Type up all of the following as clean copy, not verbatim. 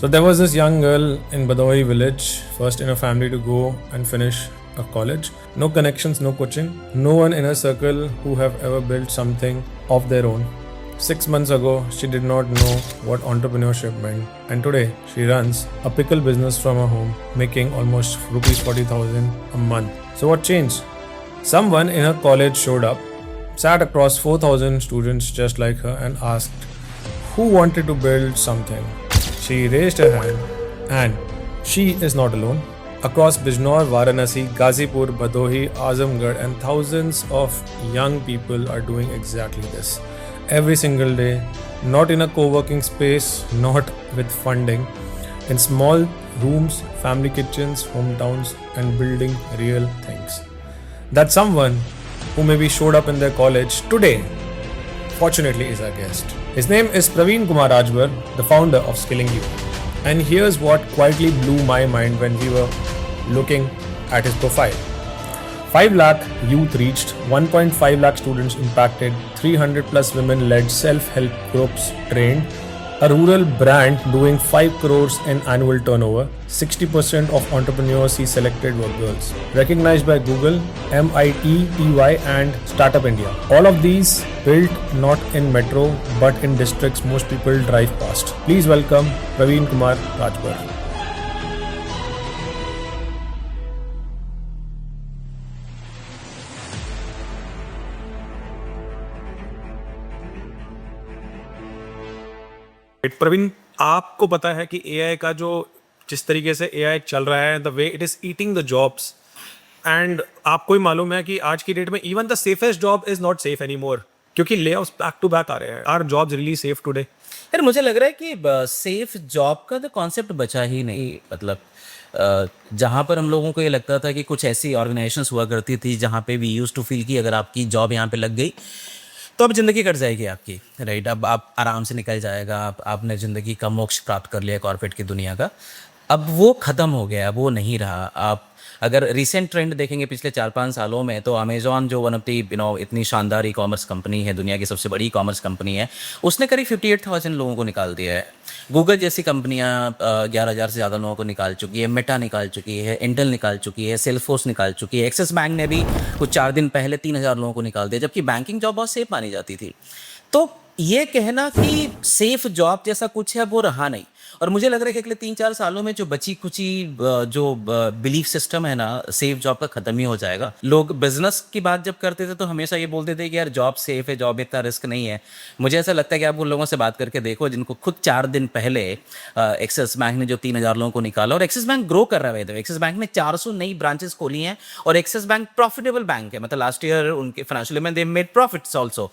So there was this young girl in Badoi village, first in a family to go and finish a college. No connections, no coaching, no one in her circle who have ever built something of their own. 6 months ago, she did not know what entrepreneurship meant, and today she runs a pickle business from her home, making almost rupees 40,000 a month. So what changed? Someone in her college showed up, sat across 4,000 students just like her, and asked who wanted to build something. She raised her hand, and she is not alone. Across Bijnor, Varanasi, Ghazipur, Bhadohi, Azamgarh, and thousands of young people are doing exactly this. Every single day, not in a co-working space, not with funding, in small rooms, family kitchens, hometowns, and building real things. That someone who maybe showed up in their college today, fortunately, is our guest. His name is Praveen Kumar Rajbar, the founder of Skilling You. And here's what quietly blew my mind when we were looking at his profile. 5 lakh youth reached, 1.5 lakh students impacted, 300 plus women led, self-help groups trained, a rural brand doing 5 crores in annual turnover, 60% of entrepreneurs he selected were girls, recognized by Google, MITEY and Startup India. All of these built not in metro but in districts most people drive past. Please welcome Praveen Kumar Rajbar. Praveen, आपको पता है कि AI का जो जिस तरीके से AI चल रहा है, the way it is eating the jobs, and आपको ही मालूम है कि आज की डेट में even the safest job is not safe any more, क्योंकि layoffs back to back आ रहे हैं. Are jobs really safe today? यार मुझे लग रहा है कि सेफ जॉब का तो कॉन्सेप्ट बचा ही नहीं. मतलब जहाँ पर हम लोगों को ये लगता था कि कुछ ऐसी ऑर्गेनाइजेशंस हुआ करती थी जहाँ पे वी यूज टू फील कि अगर आपकी जॉब यहाँ पे लग गई तो अब ज़िंदगी कट जाएगी आपकी, राइट. अब आप आराम से निकल जाएगा, आपने ज़िंदगी का मोक्ष प्राप्त कर लिया कॉर्पोरेट की दुनिया का. अब वो ख़त्म हो गया, वो नहीं रहा. आप अगर रिसेंट ट्रेंड देखेंगे पिछले 4-5 सालों में, तो अमेजॉन जो वन ऑफ दी इतनी शानदार ई कॉमर्स कंपनी है, दुनिया की सबसे बड़ी ई कॉमर्स कंपनी है, उसने करीब 58,000 लोगों को निकाल दिया है. गूगल जैसी कंपनियां 11,000 से ज़्यादा लोगों को निकाल चुकी है, मेटा निकाल चुकी है, इंटेल निकाल चुकी है, सेल्सफोर्स निकाल चुकी है, एक्सिस बैंक ने भी कुछ 4 दिन पहले 3,000 लोगों को निकाल दिया, जबकि बैंकिंग जॉब बहुत सेफ मानी जाती थी. तो ये कहना कि सेफ जॉब जैसा कुछ है वो रहा नहीं. और मुझे लग रहा है कि अगले 3-4 सालों में जो बची कुची जो बिलीफ सिस्टम है ना, सेफ जॉब का ख़त्म ही हो जाएगा. लोग बिजनेस की बात जब करते थे तो हमेशा ये बोलते थे कि यार जॉब सेफ है, जॉब में इतना रिस्क नहीं है. मुझे ऐसा लगता है कि आप उन लोगों से बात करके देखो जिनको खुद 4 दिन पहले एक्सिस बैंक ने जो 3,000 लोगों को निकाला, और एक्सिस बैंक ग्रो कर रहा है. एक्सिस बैंक ने 400 नई ब्रांचेस खोली हैं, और एक्सिस बैंक प्रॉफिटेबल बैंक है. मतलब लास्ट ईयर उनके फाइनेंशियल में they made profits also,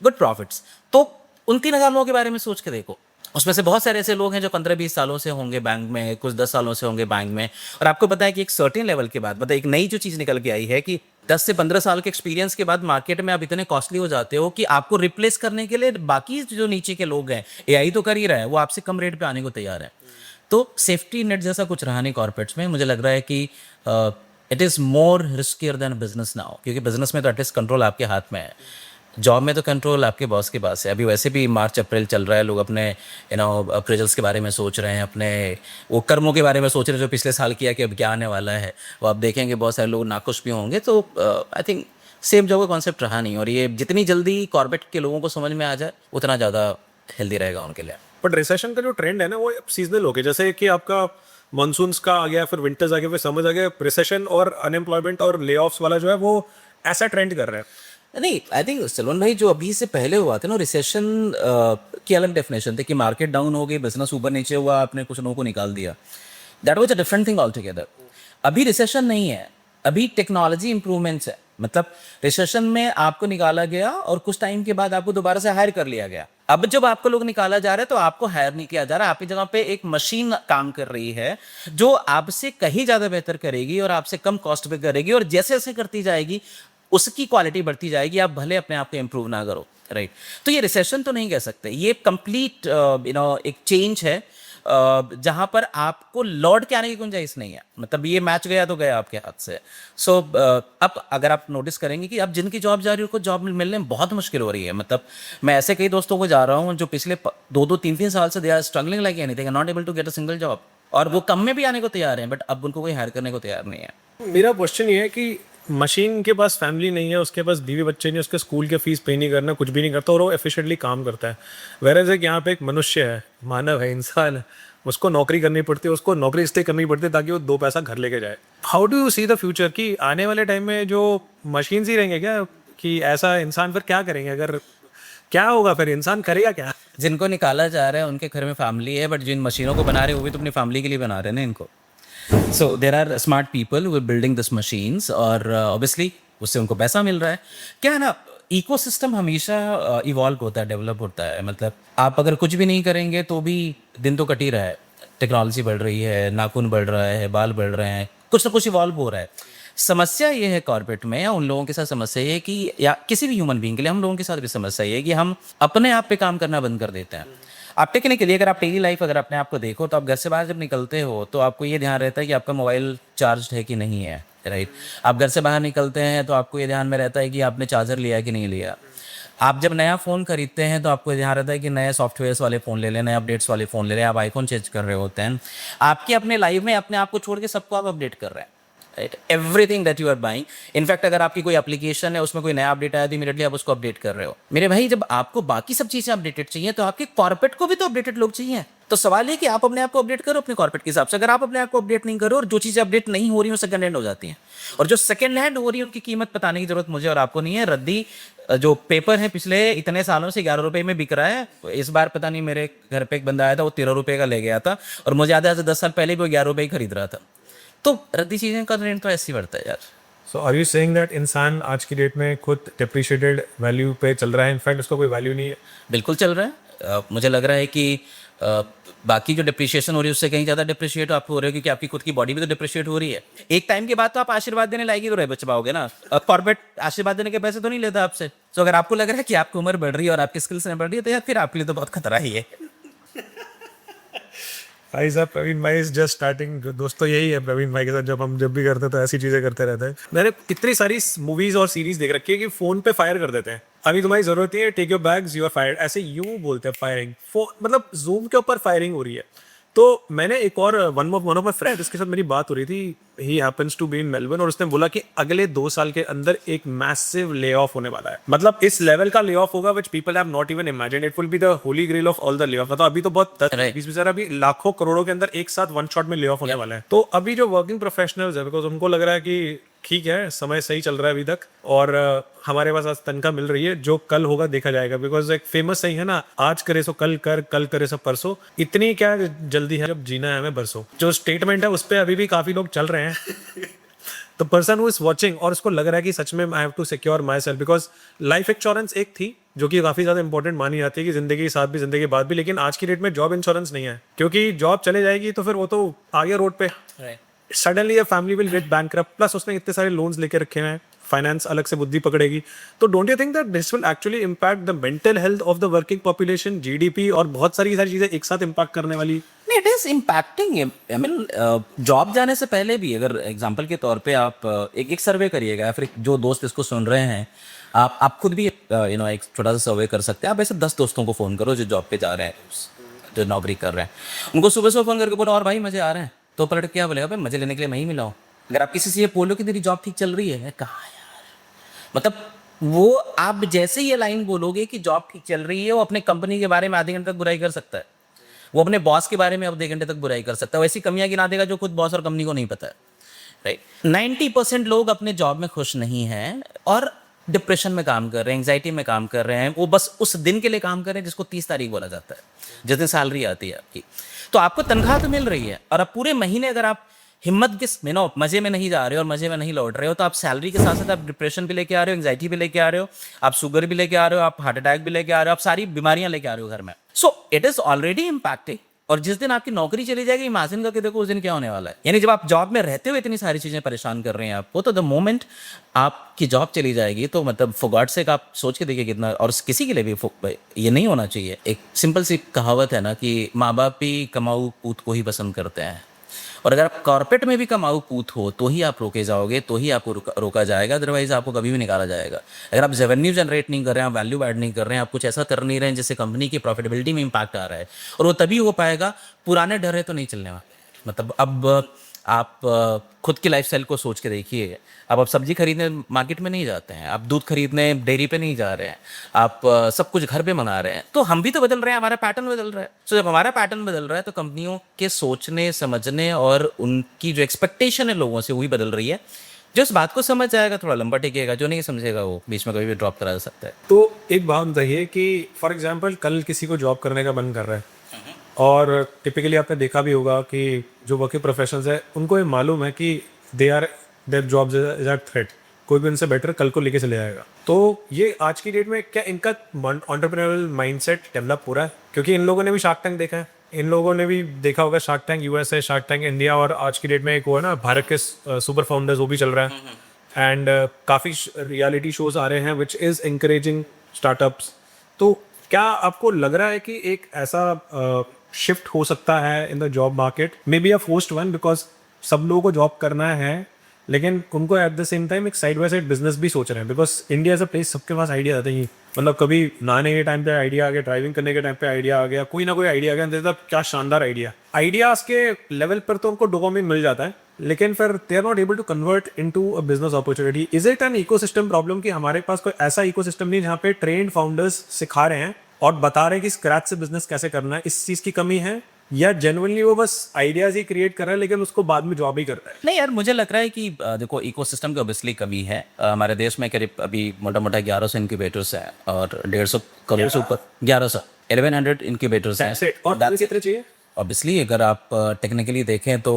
good profits. तो उन 3,000 लोगों के बारे में सोच के देखो. उसमें से बहुत सारे ऐसे लोग हैं जो 15-20 सालों से होंगे बैंक में, कुछ 10 सालों से होंगे बैंक में. और आपको पता है कि एक सर्टेन लेवल के बाद, मतलब एक नई जो चीज़ निकल के आई है कि 10 से 15 साल के एक्सपीरियंस के बाद मार्केट में आप इतने कॉस्टली हो जाते हो कि आपको रिप्लेस करने के लिए बाकी जो नीचे के लोग हैं, एआई तो कर ही रहा है, वो आपसे कम रेट पे आने को तैयार है. तो सेफ्टी नेट जैसा कुछ रहा नहीं कॉर्पोरेट्स में. मुझे लग रहा है कि it is more riskier than business now, क्योंकि बिजनेस में तो एटलीस्ट कंट्रोल आपके हाथ में है. जॉब में तो कंट्रोल आपके बॉस के पास है. अभी वैसे भी मार्च अप्रैल चल रहा है, लोग अपने अप्रेजल्स के बारे में सोच रहे हैं, अपने वो कर्मों के बारे में सोच रहे हैं जो पिछले साल किया कि अब क्या आने वाला है. वो आप देखेंगे बहुत सारे लोग नाखुश भी होंगे. तो आई थिंक सेफ जॉब का कॉन्सेप्ट रहा नहीं, और ये जितनी जल्दी कॉर्पोरेट के लोगों को समझ में आ जाए उतना ज़्यादा हेल्दी रहेगा उनके लिए. बट रिसेशन का जो ट्रेंड है ना, वो सीजनल हो गया. जैसे कि आपका मानसून्स का आ गया, फिर विंटर्स आ गया, फिर समर्स आ गया. रिसेशन और अनएम्प्लॉयमेंट और ले ऑफ्स वाला जो है वो ऐसा ट्रेंड कर रहा है. नहीं, आई थिंक सलोन भाई जो अभी से पहले हुआ था ना, रिसेशन की अलग डेफिनेशन थी कि मार्केट डाउन हो गई, बिजनेस ऊपर नीचे हुआ, आपने कुछ लोगों को निकाल दिया. That was a different thing all together. अभी रिसेशन नहीं है, अभी टेक्नोलॉजी इंप्रूवमेंट्स है. मतलब रिसेशन में आपको निकाला गया और कुछ टाइम के बाद आपको दोबारा से हायर कर लिया गया. अब जब आपको लोग निकाला जा रहा है तो आपको हायर नहीं किया जा रहा, आपकी जगह पे एक मशीन काम कर रही है जो आपसे कहीं ज़्यादा बेहतर करेगी और आपसे कम कॉस्ट पे करेगी, और जैसे जैसे करती जाएगी उसकी क्वालिटी बढ़ती जाएगी, आप भले अपने आप को इम्प्रूव ना करो, राइट. तो ये रिसेशन तो नहीं कह सकते, ये कंप्लीट एक चेंज है. जहां पर आपको लौट के आने की गुंजाइश नहीं है, मतलब ये मैच गया तो गया आपके हाथ से। सो अब अगर आप नोटिस करेंगे कि अब जिनकी जॉब जा रही है उनको जॉब मिलने में बहुत मुश्किल हो रही है। मतलब मैं ऐसे कई दोस्तों को जा रहा हूँ जो पिछले 2-3 साल से they are struggling like anything, not able to get a single job, और वो कम में भी आने को तैयार हैं, बट अब उनको कोई हायर करने को तैयार नहीं है। मेरा क्वेश्चन ये है कि मशीन के पास फैमिली नहीं है, उसके पास बीवी बच्चे नहीं, उसके स्कूल के फीस पे नहीं करना, कुछ भी नहीं करता और वो एफिशिएंटली काम करता है। वेरएज़ एक यहाँ पे एक मनुष्य है, मानव है, इंसान है, उसको नौकरी करनी पड़ती है, उसको नौकरी इसलिए करनी पड़ती है ताकि वो 2 पैसा घर लेके जाए। How do you see the future कि आने वाले टाइम में जो मशीन्स ही रहेंगे क्या, कि ऐसा इंसान फिर क्या करेंगे? अगर क्या होगा फिर, इंसान करेगा क्या? जिनको निकाला जा रहा है उनके घर में फैमिली है, बट जिन मशीनों को बना रहे हैं वो भी तो अपनी फैमिली के लिए बना रहे हैं ना इनको। So there are smart people who are building this machines, और ऑब्वियसली उससे उनको पैसा मिल रहा है। क्या है ना, इकोसिस्टम हमेशा इवॉल्व होता है, डेवलप होता है। मतलब आप अगर कुछ भी नहीं करेंगे तो भी दिन तो कट ही रहा है, टेक्नोलॉजी बढ़ रही है, नाखून बढ़ रहा है, बाल बढ़ रहे हैं, कुछ ना कुछ इवॉल्व हो रहा है। समस्या ये है कॉर्पोरेट में या उन लोगों के साथ समस्या ये है कि, या किसी भी ह्यूमन बीइंग के लिए हम लोगों के साथ भी समस्या ये है कि हम अपने आप पे काम करना बंद कर देते हैं। आप टेकने के लिए अगर आप डेली लाइफ अगर अपने आप को देखो तो आप घर से बाहर जब निकलते हो तो आपको ये ध्यान रहता है कि आपका मोबाइल चार्ज है कि नहीं है, राइट। आप घर से बाहर निकलते हैं तो आपको ये ध्यान में रहता है कि आपने चार्जर लिया कि नहीं लिया। आप जब नया फ़ोन खरीदते हैं तो आपको ध्यान रहता है कि नए सॉफ्टवेयर्स वाले फ़ोन ले लें, नए अपडेट्स वाले फ़ोन ले लें। आप आईफोन चेंज कर रहे होते हैं। आपके अपने लाइफ में अपने आप को छोड़ के सबको आप अपडेट कर रहे हैं, right. Everything that you are buying, in fact अगर आपकी कोई एप्लीकेशन है उसमें कोई नया अपडेट आया तो इमीडिएटली आप उसको अपडेट कर रहे हो। मेरे भाई, जब आपको बाकी सब चीज़ें अपडेटेड चाहिए तो आपके कॉर्पोरेट को भी तो अपडेटेड लोग चाहिए। तो सवाल ये कि आप अपने आप को अपडेट करो अपने कॉर्पोरेट के हिसाब से। अगर आप अपने आप को अपडेट नहीं करो और जो चीज़ें अपडेट नहीं हो रही वो सेकंड हैंड हो जाती हैं, और जो सेकंड हैंड हो रही है उनकी कीमत बताने की जरूरत मुझे और आपको नहीं है। रद्दी जो पेपर है पिछले इतने सालों से 11 रुपए में बिक रहा है, इस बार पता नहीं मेरे घर पे एक बंदा आया था वो 13 रुपए का ले गया था, और मुझे याद है आज 10 साल पहले भी वो 11 रुपए ही खरीद रहा था। तो रद्दी चीज़ें का रेट तो ऐसे ही बढ़ता है यार। सो आर यू सेइंग दैट इंसान आज की डेट में खुद डिप्रिशिएटेड वैल्यू पे चल रहा है, इनफैक्ट उसका कोई वैल्यू नहीं है? बिल्कुल चल रहा है। मुझे लग रहा है कि बाकी जो डिप्रिशिएशन हो रही है उससे कहीं ज़्यादा डिप्रिशिएट आप हो रहे हो, क्योंकि आपकी खुद की बॉडी भी तो डिप्रिशिएट हो रही है। एक टाइम के बाद तो आप आशीर्वाद देने लायक ही तो रह बच पाओगे ना। कॉर्पोरेट आशीर्वाद देने के पैसे तो नहीं लेता आपसे। तो अगर आपको लग रहा है कि आपकी उम्र बढ़ रही है और आपकी स्किल्स नहीं बढ़ रही है तो यार फिर आपके लिए तो बहुत खतरा ही है। भाई साहब, प्रवीण भाई इज जस्ट स्टार्टिंग। दोस्तों यही है प्रवीण भाई के साथ, जब हम जब भी करते हैं तो ऐसी चीजें करते रहते हैं। मैंने कितनी सारी मूवीज और सीरीज देख रखी है कि फोन पे फायर कर देते हैं, अभी तुम्हारी जरूरत नहीं है, take your bags, you are fired, ऐसे यूं बोलते हैं फायरिंग। मतलब जूम के ऊपर फायरिंग हो रही है। तो मैंने एक और वन ऑफ माई फ्रेंड, उसके साथ मेरी बात हो रही थी, he happens to be in Melbourne, और उसने बोला कि अगले 2 साल के अंदर एक मैसिव ले ऑफ होने वाला है। मतलब इस लेवल का ले ऑफ होगा which people have not even imagined. It will be the holy grail of all the layoff. मतलब अभी तो बहुत 10-20 हजार, अभी लाखों करोड़ों के अंदर एक साथ वन शॉट में ले ऑफ होने वाला है। तो अभी जो वर्किंग प्रोफेशनल्स है, बिकॉज उनको लग रहा है कि ठीक है समय सही चल रहा है अभी तक, और हमारे पास आज तनख्वाह मिल रही है, जो कल होगा देखा जाएगा। बिकॉज एक फेमस सही है ना, आज करे सो कल कर, कल करे सो परसों। इतनी क्या जल्दी है, जब जीना है हमें बरसों। जो स्टेटमेंट है उस पर अभी भी काफी लोग चल रहे हैं। तो पर्सन हु इज वॉचिंग और उसको लग रहा है कि सच में I have to secure myself, because life insurance एक थी जो कि काफी ज्यादा इंपॉर्टेंट मानी जाती है कि जिंदगी के साथ भी जिंदगी के बाद भी, लेकिन आज की डेट में जॉब इंश्योरेंस नहीं है, क्योंकि जॉब चले जाएगी तो फिर वो तो आ गया रोड पे। Suddenly family will get bankrupt, plus उसने इतने सारे लोन्स लेके रखे हैं, फाइनेंस अलग से बुद्धि पकड़ेगी। तो don't you think that this will actually impact the mental health of the working population, GDP और बहुत सारी चीजें एक साथ इम्पैक्ट करने वाली? It is impacting. I mean job जाने से पहले भी अगर एग्जांपल के तौर पे आप एक सर्वे करिएगा, या फिर जो दोस्त इसको सुन रहे हैं, आप खुद भी एक छोटा सा सर्वे कर सकते हैं। आप ऐसे 10 दोस्तों को फ़ोन करो जो जॉब पे जा रहे हैं, जो नौकरी कर रहे हैं, उनको सुबह सुबह फ़ोन करके बोलो और भाई मजे आ रहे हैं, तो पलट के क्या बोलेगा, भाई मजे लेने के लिए मैं ही मिला हूँ। अगर आप किसी से ये बोलो कि तेरी जॉब ठीक चल रही है, कहाँ यार, मतलब वो आप जैसे ये लाइन बोलोगे कि जॉब ठीक चल रही है, वो अपने कंपनी के बारे में आधे घंटे तक बुराई कर सकता है, वो अपने बॉस के बारे में आधे घंटे तक बुराई कर सकता है, वैसी कमियां गिना देगा जो खुद बॉस और कंपनी को नहीं पता है, राइट। 90% लोग अपने जॉब में खुश नहीं हैं और डिप्रेशन में काम कर रहे हैं, एंग्जाइटी में काम कर रहे हैं। वो बस उस दिन के लिए काम कर रहे हैं जिसको 30 तारीख बोला जाता है, जिस दिन सैलरी आती है आपकी। तो आपको तनख्वाह तो मिल रही है, और अब पूरे महीने अगर आप हिम्मत किस मजे में नहीं जा रहे हो और मजे में नहीं लौट रहे हो, तो आप सैलरी के साथ साथ आप डिप्रेशन भी लेके आ रहे हो, एंग्जाइटी भी लेके आ रहे हो, आप शुगर भी लेके आ रहे हो, आप हार्ट अटैक भी लेके आ रहे हो, आप सारी बीमारियां लेके आ रहे हो घर में। So it is already impacting और जिस दिन आपकी नौकरी चली जाएगी, इमेजिन करके देखो उस दिन क्या होने वाला है। यानी जब आप जॉब में रहते हुए इतनी सारी चीज़ें परेशान कर रहे हैं आपको, तो द मोमेंट आपकी जॉब चली जाएगी तो मतलब फॉर गॉड सेक आप सोच के देखिए कितना, और किसी के लिए भी ये नहीं होना चाहिए। एक सिंपल सी कहावत है ना कि माँ बाप भी कमाऊ पूत को ही पसंद करते हैं, और अगर आप कॉर्पोरेट में भी कमाऊ पूत हो तो ही आप रोके जाओगे, तो ही आपको रोका जाएगा, अदरवाइज आपको कभी भी निकाला जाएगा। अगर आप रेवेन्यू जनरेट नहीं कर रहे हैं, आप वैल्यू ऐड नहीं कर रहे हैं, आप कुछ ऐसा कर नहीं रहे हैं जिससे कंपनी की प्रॉफिटेबिलिटी में इम्पैक्ट आ रहा है, और वो तभी हो पाएगा, पुराने डर है तो नहीं चलने वाले। मतलब अब आप खुद की लाइफस्टाइल को सोच के देखिए, अब आप सब्जी खरीदने मार्केट में नहीं जाते हैं, आप दूध खरीदने डेयरी पे नहीं जा रहे हैं, आप सब कुछ घर पे मंगा रहे हैं। तो हम भी तो बदल रहे हैं, हमारा पैटर्न बदल रहा है। तो जब हमारा पैटर्न बदल रहा है तो कंपनियों के सोचने समझने और उनकी जो एक्सपेक्टेशन है लोगों से वही बदल रही है। जो इस बात को समझ जाएगा थोड़ा लंबा टिकेगा, जो नहीं समझेगा वो बीच में कभी भी ड्रॉप करा सकता है। तो एक बात बताइए कि फॉर एग्जांपल कल किसी को जॉब करने का मन कर रहा है, और टिपिकली आपने देखा भी होगा कि जो वर्किंग प्रोफेशनल्स है उनको ये मालूम है कि their jobs is at threat, कोई भी उनसे बेटर कल को लेके चले जाएगा। तो ये आज की डेट में क्या इनका एंटरप्रेन्योरल माइंडसेट डेवलप हो रहा है? क्योंकि इन लोगों ने भी शार्क टैंक देखा है, इन लोगों ने भी देखा होगा shark tank USA, shark tank India, और आज की डेट में एक वो है ना भारत के सुपर फाउंडर्स, वो भी चल रहा है। एंड काफ़ी रियलिटी शोज आ रहे हैं विच इज़ इंकरेजिंग स्टार्टअप्स। तो क्या आपको लग रहा है कि एक ऐसा शिफ्ट हो सकता है in the job market, maybe a forced one, because सब लोगों को जॉब करना है लेकिन उनको एट द सेम टाइम एक साइड बाय साइड बिजनेस भी सोच रहे हैं, बिकॉज इंडिया एज अ प्लेस सबके पास आइडिया आते ही, मतलब कभी नहाने के टाइम पे आइडिया आ गया, ड्राइविंग करने के टाइम पे आइडिया आ गया, कोई ना कोई आइडिया आ गया, क्या शानदार आइडियाज के लेवल पर तो उनको डोपामिन मिल जाता है, लेकिन फिर they are not able to convert into a business opportunity. Is it an ecosystem problem कि हमारे पास कोई ऐसा इकोसिस्टम नहीं जहाँ पे ट्रेन्ड फाउंडर्स सिखा रहे हैं और बता रहे हैं कि स्क्रैच से बिजनेस कैसे करना है? इस चीज की कमी है, या जेन्युइनली वो बस आइडियाज ही क्रिएट कर रहा है लेकिन उसको बाद में जॉब ही कर रहा है? नहीं यार, मुझे लग रहा है कि देखो इकोसिस्टम की ऑब्वियसली कमी है। हमारे देश में करीब अभी मोटा मोटा 1100 इनक्यूबेटर्स हैं और 150 करोड़ से ऊपर 1100 1100 इनक्यूबेटर्स हैं। और कितने चाहिए? ऑब्वियसली अगर आप टेक्निकली देखें तो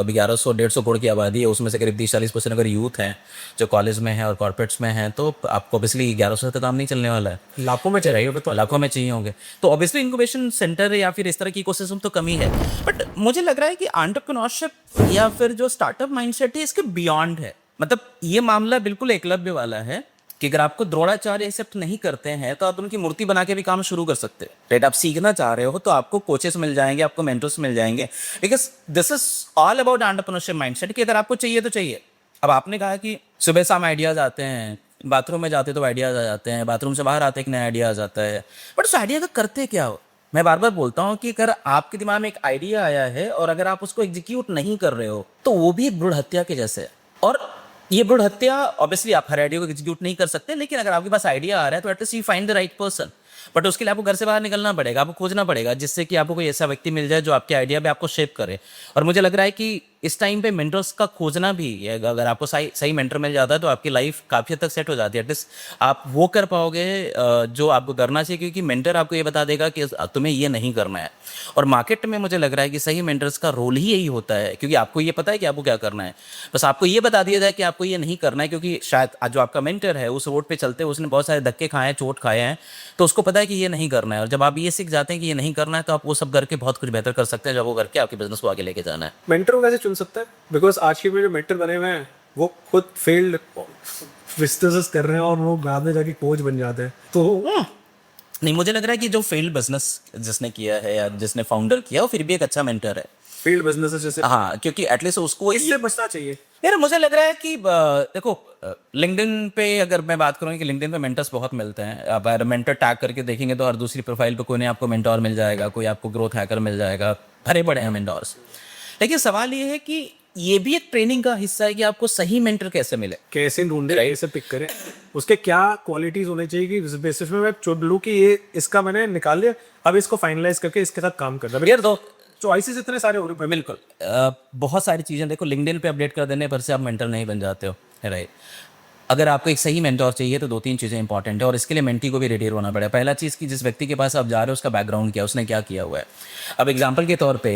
1100-150 करोड़ की आबादी है, उसमें से करीब 30-40% अगर यूथ हैं जो कॉलेज में हैं और कॉर्पोरेट्स में हैं, तो आपको ऑब्वियसली 1100 से काम नहीं चलने वाला है, लाखों में चाहिए होंगे, तो लाखों में चाहिए होंगे। तो ऑब्वियसली इनक्यूबेशन सेंटर या फिर इस तरह की इकोसिस्टम तो कमी है, बट मुझे लग रहा है कि एंटरप्रेन्योरशिप या फिर जो स्टार्टअप माइंडसेट है इसके बियॉन्ड है। मतलब ये मामला बिल्कुल एकलव्य वाला है कि अगर आपको द्रोणाचार्य एक्सेप्ट नहीं करते हैं तो आप उनकी मूर्ति बना के भी काम शुरू कर सकते हैं, राइट? आप सीखना चाह रहे हो तो आपको कोचेस मिल जाएंगे, आपको मेंटर्स मिल जाएंगे, because this is all about entrepreneurship mindset कि अगर आपको चाहिए तो चाहिए। अब आपने कहा कि सुबह शाम आइडियाज आते हैं, बाथरूम में जाते तो आइडियाज आ जाते हैं, बाथरूम से बाहर आते एक नया आइडिया आ जाता है, बट उस आइडिया का करते क्या हो? मैं बार बार बोलता हूँ कि अगर आपके दिमाग में एक आइडिया आया है और अगर आप उसको एग्जीक्यूट नहीं कर रहे हो तो वो भी एक भ्रूण हत्या के जैसे है। और ये भ्रूण हत्या ऑब्वियसली आप हर आइडिया को एग्जीक्यूट नहीं कर सकते, लेकिन अगर आपके पास आइडिया आ रहा है तो at least you find the right person. But उसके लिए आपको घर से बाहर निकलना पड़ेगा, आपको खोजना पड़ेगा जिससे कि आपको कोई ऐसा व्यक्ति मिल जाए जो आपके आइडिया पे आपको शेप करे। और मुझे लग रहा है कि इस टाइम पे मेंटर्स का खोजना भी है, अगर आपको सही मेंटर मिल जाता है तो आपकी लाइफ काफ़ी हद तक सेट हो जाती है। एटलीस्ट आप वो कर पाओगे जो आपको करना चाहिए, क्योंकि मेंटर आपको ये बता देगा कि तुम्हें ये नहीं करना है। और मार्केट में मुझे लग रहा है कि सही मेंटर्स का रोल ही यही होता है, क्योंकि आपको ये पता है कि आपको क्या करना है, बस आपको ये बता दिया जाए कि आपको ये नहीं करना है, क्योंकि शायद आज जो आपका मेंटर है उस रोड पे चलते हुए उसने बहुत सारे धक्के खाए हैं, चोट खाए हैं, तो उसको पता है कि ये नहीं करना है। और जब आप ये सीख जाते हैं कि ये नहीं करना है तो आप वो सब करके बहुत कुछ बेहतर कर सकते हैं, जब वो करके आपके बिजनेस को आगे लेके जाना है। मेंटर को कैसे चुन सकता है? बिकॉज आज के जो मेंटर बने हुए हैं वो खुद फेल्ड बिजनेस कर रहे हैं और वो बाद में जाके कोच बन जाते हैं। तो नहीं, मुझे लग रहा है कि जो फील्ड बिजनेस जिसने किया है या जिसने फाउंडर किया वो फिर भी एक अच्छा मेंटर है। फील्ड बिजनेस जैसे, हाँ, क्योंकि एटलीस्ट उसको इससे बचना चाहिए। यार मुझे लग रहा है कि देखो लिंक्डइन पे अगर मैं बात करूँ कि लिंक्डइन पे मेंटर्स बहुत मिलते हैं। आप अगर मेंटर टैग करके देखेंगे तो हर दूसरी प्रोफाइल पे कोई नहीं आपको मेंटोर मिल जाएगा, कोई आपको ग्रोथ हैकर मिल जाएगा, भरे पड़े हैं मेंटोर्स। लेकिन सवाल ये है कि ये भी एक ट्रेनिंग का हिस्सा है कि आपको सही मेंटर कैसे मिले, कैसे ढूंढे, कैसे पिक करें, उसके क्या क्वालिटीज होने चाहिए कि बेसिस में मैं चुन लूँ कि ये इसका मैंने निकाल लिया, अब इसको फाइनलाइज करके इसके साथ काम करना। यार दो चॉइसेस इतने सारे हो रहे हैं। बिल्कुल बहुत सारी चीज़ें देखो, लिंक्डइन पे अपडेट कर देने पर से आप मेंटर नहीं बन जाते हो, राइट? अगर आपको एक सही मेंटोर चाहिए तो 2-3 चीज़ें इंपॉर्टेंट है, और इसके लिए मेंटी को भी रेडी होना पड़ेगा। पहला चीज़ कि जिस व्यक्ति के पास आप जा रहे हो उसका बैकग्राउंड क्या है, उसने क्या किया हुआ है। अब एग्जांपल के तौर पे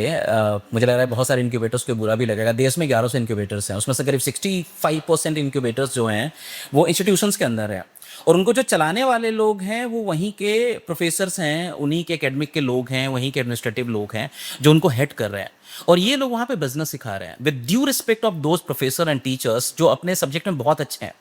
मुझे लग रहा है बहुत सारे इंक्यूबेटर्स को बुरा भी लगेगा, देश में 1100 इंक्यूबेटर्स हैं, उसमें से करीब 65% इंक्यूबेटर्स जो हैं वो इंस्टीट्यूशंस के अंदर है। और उनको जो चलाने वाले लोग हैं वो वहीं के प्रोफेसर्स हैं, उन्हीं के एकेडमिक के लोग हैं, वहीं के एडमिनिस्ट्रेटिव लोग हैं जो उनको हेड कर रहे हैं, और ये लोग वहाँ पे बिजनेस सिखा रहे हैं with due respect of those professor and teachers जो अपने सब्जेक्ट में बहुत अच्छे हैं,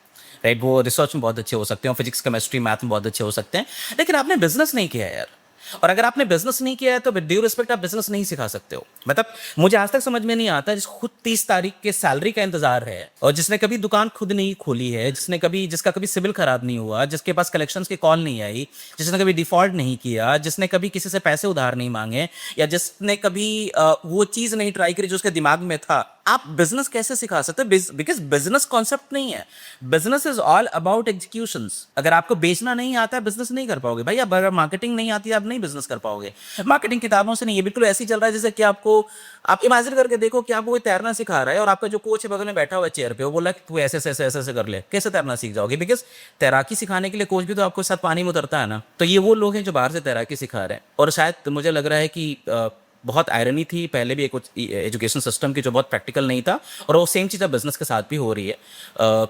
राइट। वो रिसर्च में बहुत अच्छे हो सकते हैं, फिजिक्स केमिस्ट्री मैथ में बहुत अच्छे हो सकते हैं, लेकिन आपने बिजनेस नहीं किया है यार। और अगर आपने बिजनेस नहीं किया है तो विद ड्यू रिस्पेक्ट आप बिजनेस नहीं सिखा सकते हो। मतलब मुझे आज तक समझ में नहीं आता जिसको खुद 30 तारीख के सैलरी का इंतजार है, और जिसने कभी दुकान खुद नहीं खोली है, जिसका कभी सिविल खराब नहीं हुआ, जिसके पास कलेक्शंस की कॉल नहीं आई, जिसने कभी डिफॉल्ट नहीं किया, जिसने कभी किसी से पैसे उधार नहीं मांगे, या जिसने कभी वो चीज नहीं ट्राई करी जो उसके दिमाग में था, आप बिजनेस कैसे सिखा सकते हैं? बिकॉज बिजनेस कॉन्सेप्ट नहीं है, business is all about executions. अगर आपको बेचना नहीं आता है बिजनेस नहीं कर पाओगे भाई। अगर मार्केटिंग नहीं आती है आप नहीं बिजनेस कर पाओगे। मार्केटिंग किताबों से नहीं, ये बिल्कुल ऐसे ही चल रहा है जैसे कि आप इमेजिन करके देखो कि आपको कोई तैरना सिखा रहा है और आपका जो कोच है बगल में बैठा हुआ है चेयर पे, वो बोला कि तू ऐसे ऐसे ऐसे ऐसे कर ले, कैसे तैरना सीख जाओगे? बिकॉज तैराकी सिखाने के लिए कोच भी तो आपको साथ पानी में उतरता है ना। तो ये वो लोग हैं जो बाहर से तैराकी सिखा रहे हैं, और शायद मुझे लग रहा है कि बहुत आयरनी थी पहले भी एक एजुकेशन सिस्टम की जो बहुत प्रैक्टिकल नहीं था, और वो सेम चीज़ अब बिजनेस के साथ भी हो रही है।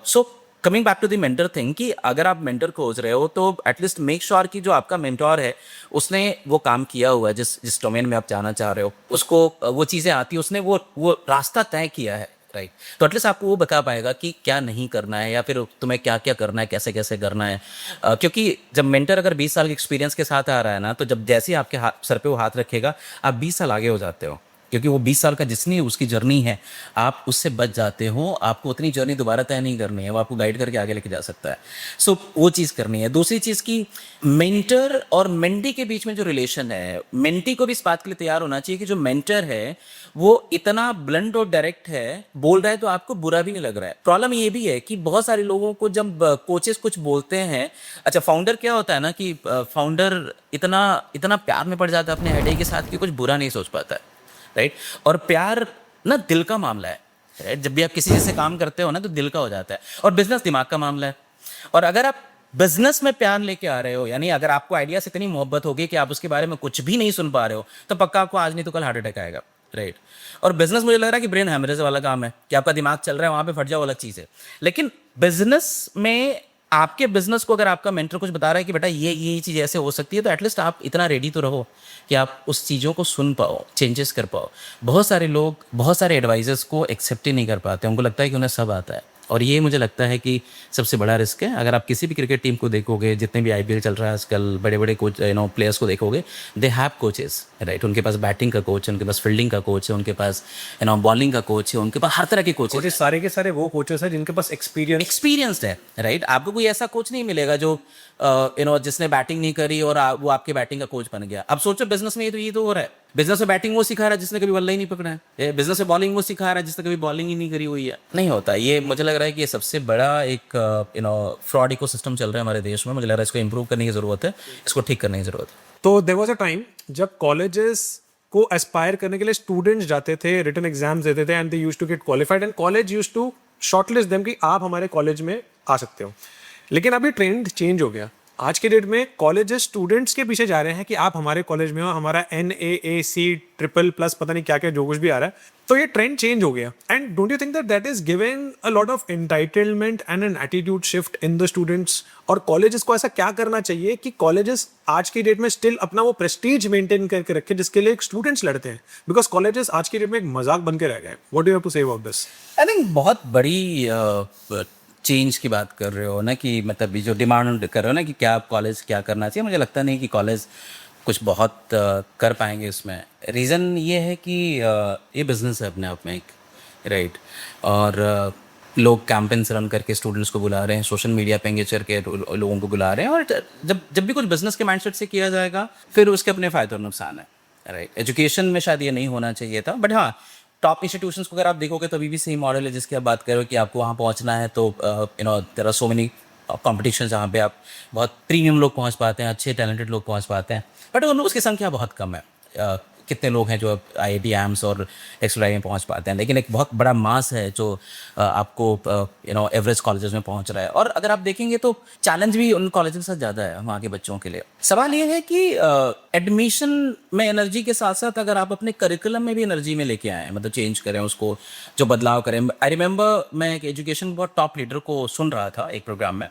So coming back to the mentor thing, कि अगर आप मेंटर खोज रहे हो तो एटलीस्ट मेक श्योर कि जो आपका मेंटोर है उसने वो काम किया हुआ है, जिस डोमेन में आप जाना चाह रहे हो, उसको वो चीज़ें आती है, उसने वो रास्ता तय किया है, राइट। तो एटलीस्ट आपको वो बता पाएगा कि क्या नहीं करना है, या फिर तुम्हें क्या क्या करना है, कैसे कैसे करना है। क्योंकि जब मेंटर अगर 20 साल के एक्सपीरियंस के साथ आ रहा है ना, तो जब जैसे ही आपके सर पे वो हाथ रखेगा आप 20 साल आगे हो जाते हो, क्योंकि वो 20 साल का जितनी उसकी जर्नी है आप उससे बच जाते हो। आपको उतनी जर्नी दोबारा तय नहीं करनी है, वो आपको गाइड करके आगे लेके जा सकता है। सो वो चीज़ करनी है। दूसरी चीज़ की मेंटर और मेंटी के बीच में जो रिलेशन है, मेंटी को भी इस बात के लिए तैयार होना चाहिए कि जो मेंटर है वो इतना ब्लंट और डायरेक्ट है, बोल रहा है तो आपको बुरा भी नहीं लग रहा है। प्रॉब्लम ये भी है कि बहुत सारे लोगों को जब कोचेस कुछ बोलते हैं, अच्छा फाउंडर क्या होता है ना कि फाउंडर इतना इतना प्यार में पड़ जाता है अपने आइडिया के साथ कि कुछ बुरा नहीं सोच पाता है, राइट। और प्यार ना दिल का मामला है, राइट। जब भी आप किसी से काम करते हो ना तो दिल का हो जाता है, और बिजनेस दिमाग का मामला है। और अगर आप बिजनेस में प्यार लेके आ रहे हो, यानी अगर आपको आइडिया से इतनी मोहब्बत होगी कि आप उसके बारे में कुछ भी नहीं सुन पा रहे हो, तो पक्का आपको आज नहीं तो कल हार्ट अटैक आएगा, राइट। और बिजनेस मुझे लग रहा है कि ब्रेन हैमरेज वाला काम है, कि आपका दिमाग चल रहा है वहां पे फट जाओ अलग चीज़ है। लेकिन बिजनेस में आपके बिजनेस को अगर आपका मेंटर कुछ बता रहा है कि बेटा ये चीज़ ऐसे हो सकती है, तो एटलीस्ट आप इतना रेडी तो रहो कि आप उस चीज़ों को सुन पाओ, चेंजेस कर पाओ। बहुत सारे लोग बहुत सारे एडवाइजर्स को एक्सेप्ट ही नहीं कर पाते, उनको लगता है कि उन्हें सब आता है, और ये मुझे लगता है कि सबसे बड़ा रिस्क है। अगर आप किसी भी क्रिकेट टीम को देखोगे, जितने भी आईपीएल चल रहा है आजकल, बड़े बड़े कोच प्लेयर्स को देखोगे, दे हैव कोचेस, राइट। उनके पास बैटिंग का कोच है, उनके पास फील्डिंग का कोच है, उनके पास बॉलिंग का कोच है, उनके पास हर तरह के कोचेस। सारे के सारे वो कोचेस हैं जिनके पास एक्सपीरियंस्ड है, राइट। आपको कोई ऐसा कोच नहीं मिलेगा जो जिसने बैटिंग नहीं करी और वो आपके बैटिंग का कोच बन गया। अब सोचो बिजनेस में ये तो हो रहा है। बिजनेस में बैटिंग वो सिखा रहा है जिसने कभी बल्ला ही नहीं पकड़ा है, बिजनेस में बॉलिंग वो सिखा रहा है जिसने कभी बॉलिंग ही नहीं करी हुई है। नहीं होता ये। मुझे लग रहा है कि ये सबसे बड़ा एक फ्रॉड इकोसिस्टम चल रहा है हमारे देश में। मुझे लग रहा है इसको इंप्रूव करने की जरूरत है, इसको ठीक करने की जरूरत है। तो देयर वाज अ टाइम जब कॉलेजेस को एस्पायर करने के लिए स्टूडेंट्स जाते थे, रिटन एग्जाम्स देते थे, and they used to get qualified, and college used to shortlist them कि आप हमारे कॉलेज में आ सकते हो। लेकिन अभी ट्रेंड चेंज हो गया। आज के डेट में कॉलेजेस स्टूडेंट्स के पीछे जा रहे हैं कि आप हमारे कॉलेज में हो, हमारा NAAC ट्रिपल प्लस पता नहीं क्या क्या जो कुछ भी आ रहा है। तो ये ट्रेंड चेंज हो गया। And don't you think that is giving a lot of entitlement and an attitude shift in the students? और कॉलेजेस को ऐसा क्या करना चाहिए कि कॉलेजेस आज की डेट में स्टिल अपना वो प्रेस्टीज मेंटेन करके रखे जिसके लिए स्टूडेंट्स लड़ते हैं? बिकॉज कॉलेजेस आज की डेट में एक मजाक बन के रह गए। What do you have to say about this? I think बहुत बड़ी चेंज की बात कर रहे हो ना, कि मतलब जो डिमांड कर रहे हो ना कि क्या कॉलेज क्या करना चाहिए। मुझे लगता नहीं कि कॉलेज कुछ बहुत कर पाएंगे इसमें। रीज़न ये है कि ये बिज़नेस है अपने आप में एक, राइट। और लोग कैंपेन्स रन करके स्टूडेंट्स को बुला रहे हैं, सोशल मीडिया पे एंगेज करके लोगों को बुला रहे हैं। और जब भी कुछ बिज़नेस के माइंडसेट से किया जाएगा फिर उसके अपने फ़ायदे और नुकसान है, राइट। एजुकेशन में शायद ये नहीं होना चाहिए था, बट हाँ टॉप इंस्टीट्यूशंस को अगर आप देखोगे तो अभी भी सेम मॉडल है जिसकी आप बात करो कि आपको वहाँ पहुँचना है तो there are so many competition जहाँ पे आप बहुत प्रीमियम लोग पहुँच पाते हैं, अच्छे टैलेंटेड लोग पहुँच पाते हैं, बट उसकी संख्या बहुत कम है। कितने लोग हैं जो IIT एम्स और एक्सलाई में पहुंच पाते हैं, लेकिन एक बहुत बड़ा मास है जो आपको एवरेज कॉलेजेस में पहुंच रहा है। और अगर आप देखेंगे तो चैलेंज भी उन कॉलेजेस के साथ ज़्यादा है वहाँ के बच्चों के लिए। सवाल ये है कि एडमिशन में एनर्जी के साथ साथ अगर आप अपने करिकुलम में भी एनर्जी में लेके आएँ, मतलब चेंज करें उसको, जो बदलाव करें। आई रिमेंबर मैं एक एजुकेशन बहुत टॉप लीडर को सुन रहा था एक प्रोग्राम में,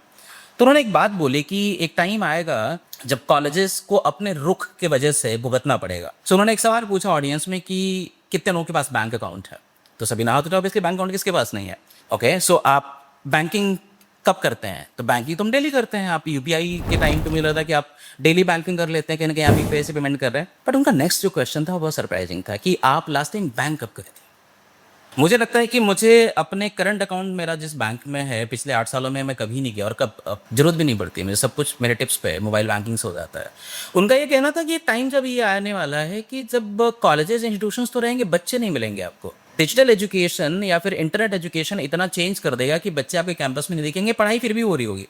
तो उन्होंने एक बात बोली कि एक टाइम आएगा जब कॉलेजेस को अपने रुख के वजह से भुगतना पड़ेगा। सो उन्होंने एक सवाल पूछा ऑडियंस में कि कितने लोगों के पास बैंक अकाउंट है, तो सभी ना तो ऑब्वियसली बैंक अकाउंट किसके पास नहीं है। ओके, सो आप बैंकिंग कब करते हैं? तो बैंकिंग तो हम डेली करते हैं। आप यूपीआई के टाइम पे मुझे लगा था कि आप डेली बैंकिंग कर लेते हैं, कहीं ना कहीं आप यूपीआई से पेमेंट कर रहे हैं। बट उनका नेक्स्ट जो क्वेश्चन था वो बहुत सरप्राइजिंग था कि आप लास्ट टाइम बैंक कब करे थे। मुझे लगता है कि मुझे अपने करंट अकाउंट मेरा जिस बैंक में है पिछले 8 सालों में मैं कभी नहीं गया, और कब जरूरत भी नहीं पड़ती, मुझे सब कुछ मेरे टिप्स पे मोबाइल बैंकिंग से हो जाता है। उनका ये कहना था कि टाइम जब ये आने वाला है कि जब कॉलेजेस इंस्टीट्यूशंस तो रहेंगे, बच्चे नहीं मिलेंगे आपको। डिजिटल एजुकेशन या फिर इंटरनेट एजुकेशन इतना चेंज कर देगा कि बच्चे आपके कैंपस में नहीं दिखेंगे। पढ़ाई फिर भी हो रही होगी,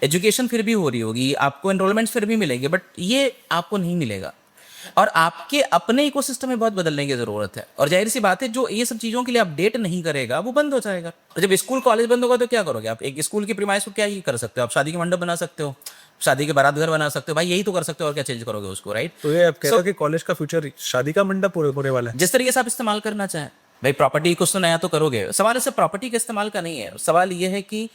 एजुकेशन फिर भी हो रही होगी, आपको एनरोलमेंट्स फिर भी मिलेंगे, बट ये आपको नहीं मिलेगा। और आपके अपने इकोसिस्टम में बहुत बदलने की जरूरत है। और जाहिर सी बात है, जो ये सब चीज़ों के लिए अपडेट नहीं करेगा वो बंद हो जाएगा। और जब स्कूल कॉलेज बंद होगा तो क्या करोगे आप? एक स्कूल की प्रीमाइस को क्या ही कर सकते हो? आप शादी के मंडप बना सकते हो, शादी के बारात घर बना सकते हो, भाई यही तो कर सकते हो, और क्या चेंज करोगे उसको, राइट? तो ये आप कह रहे हो कि कॉलेज का फ्यूचर शादी का मंडप होने वाला है? जिस तरीके से आप इस्तेमाल करना चाहें। भाई प्रॉपर्टी कुछ तो नया तो करोगे। सवाल सिर्फ प्रॉपर्टी के इस्तेमाल का नहीं है, सवाल ये है कि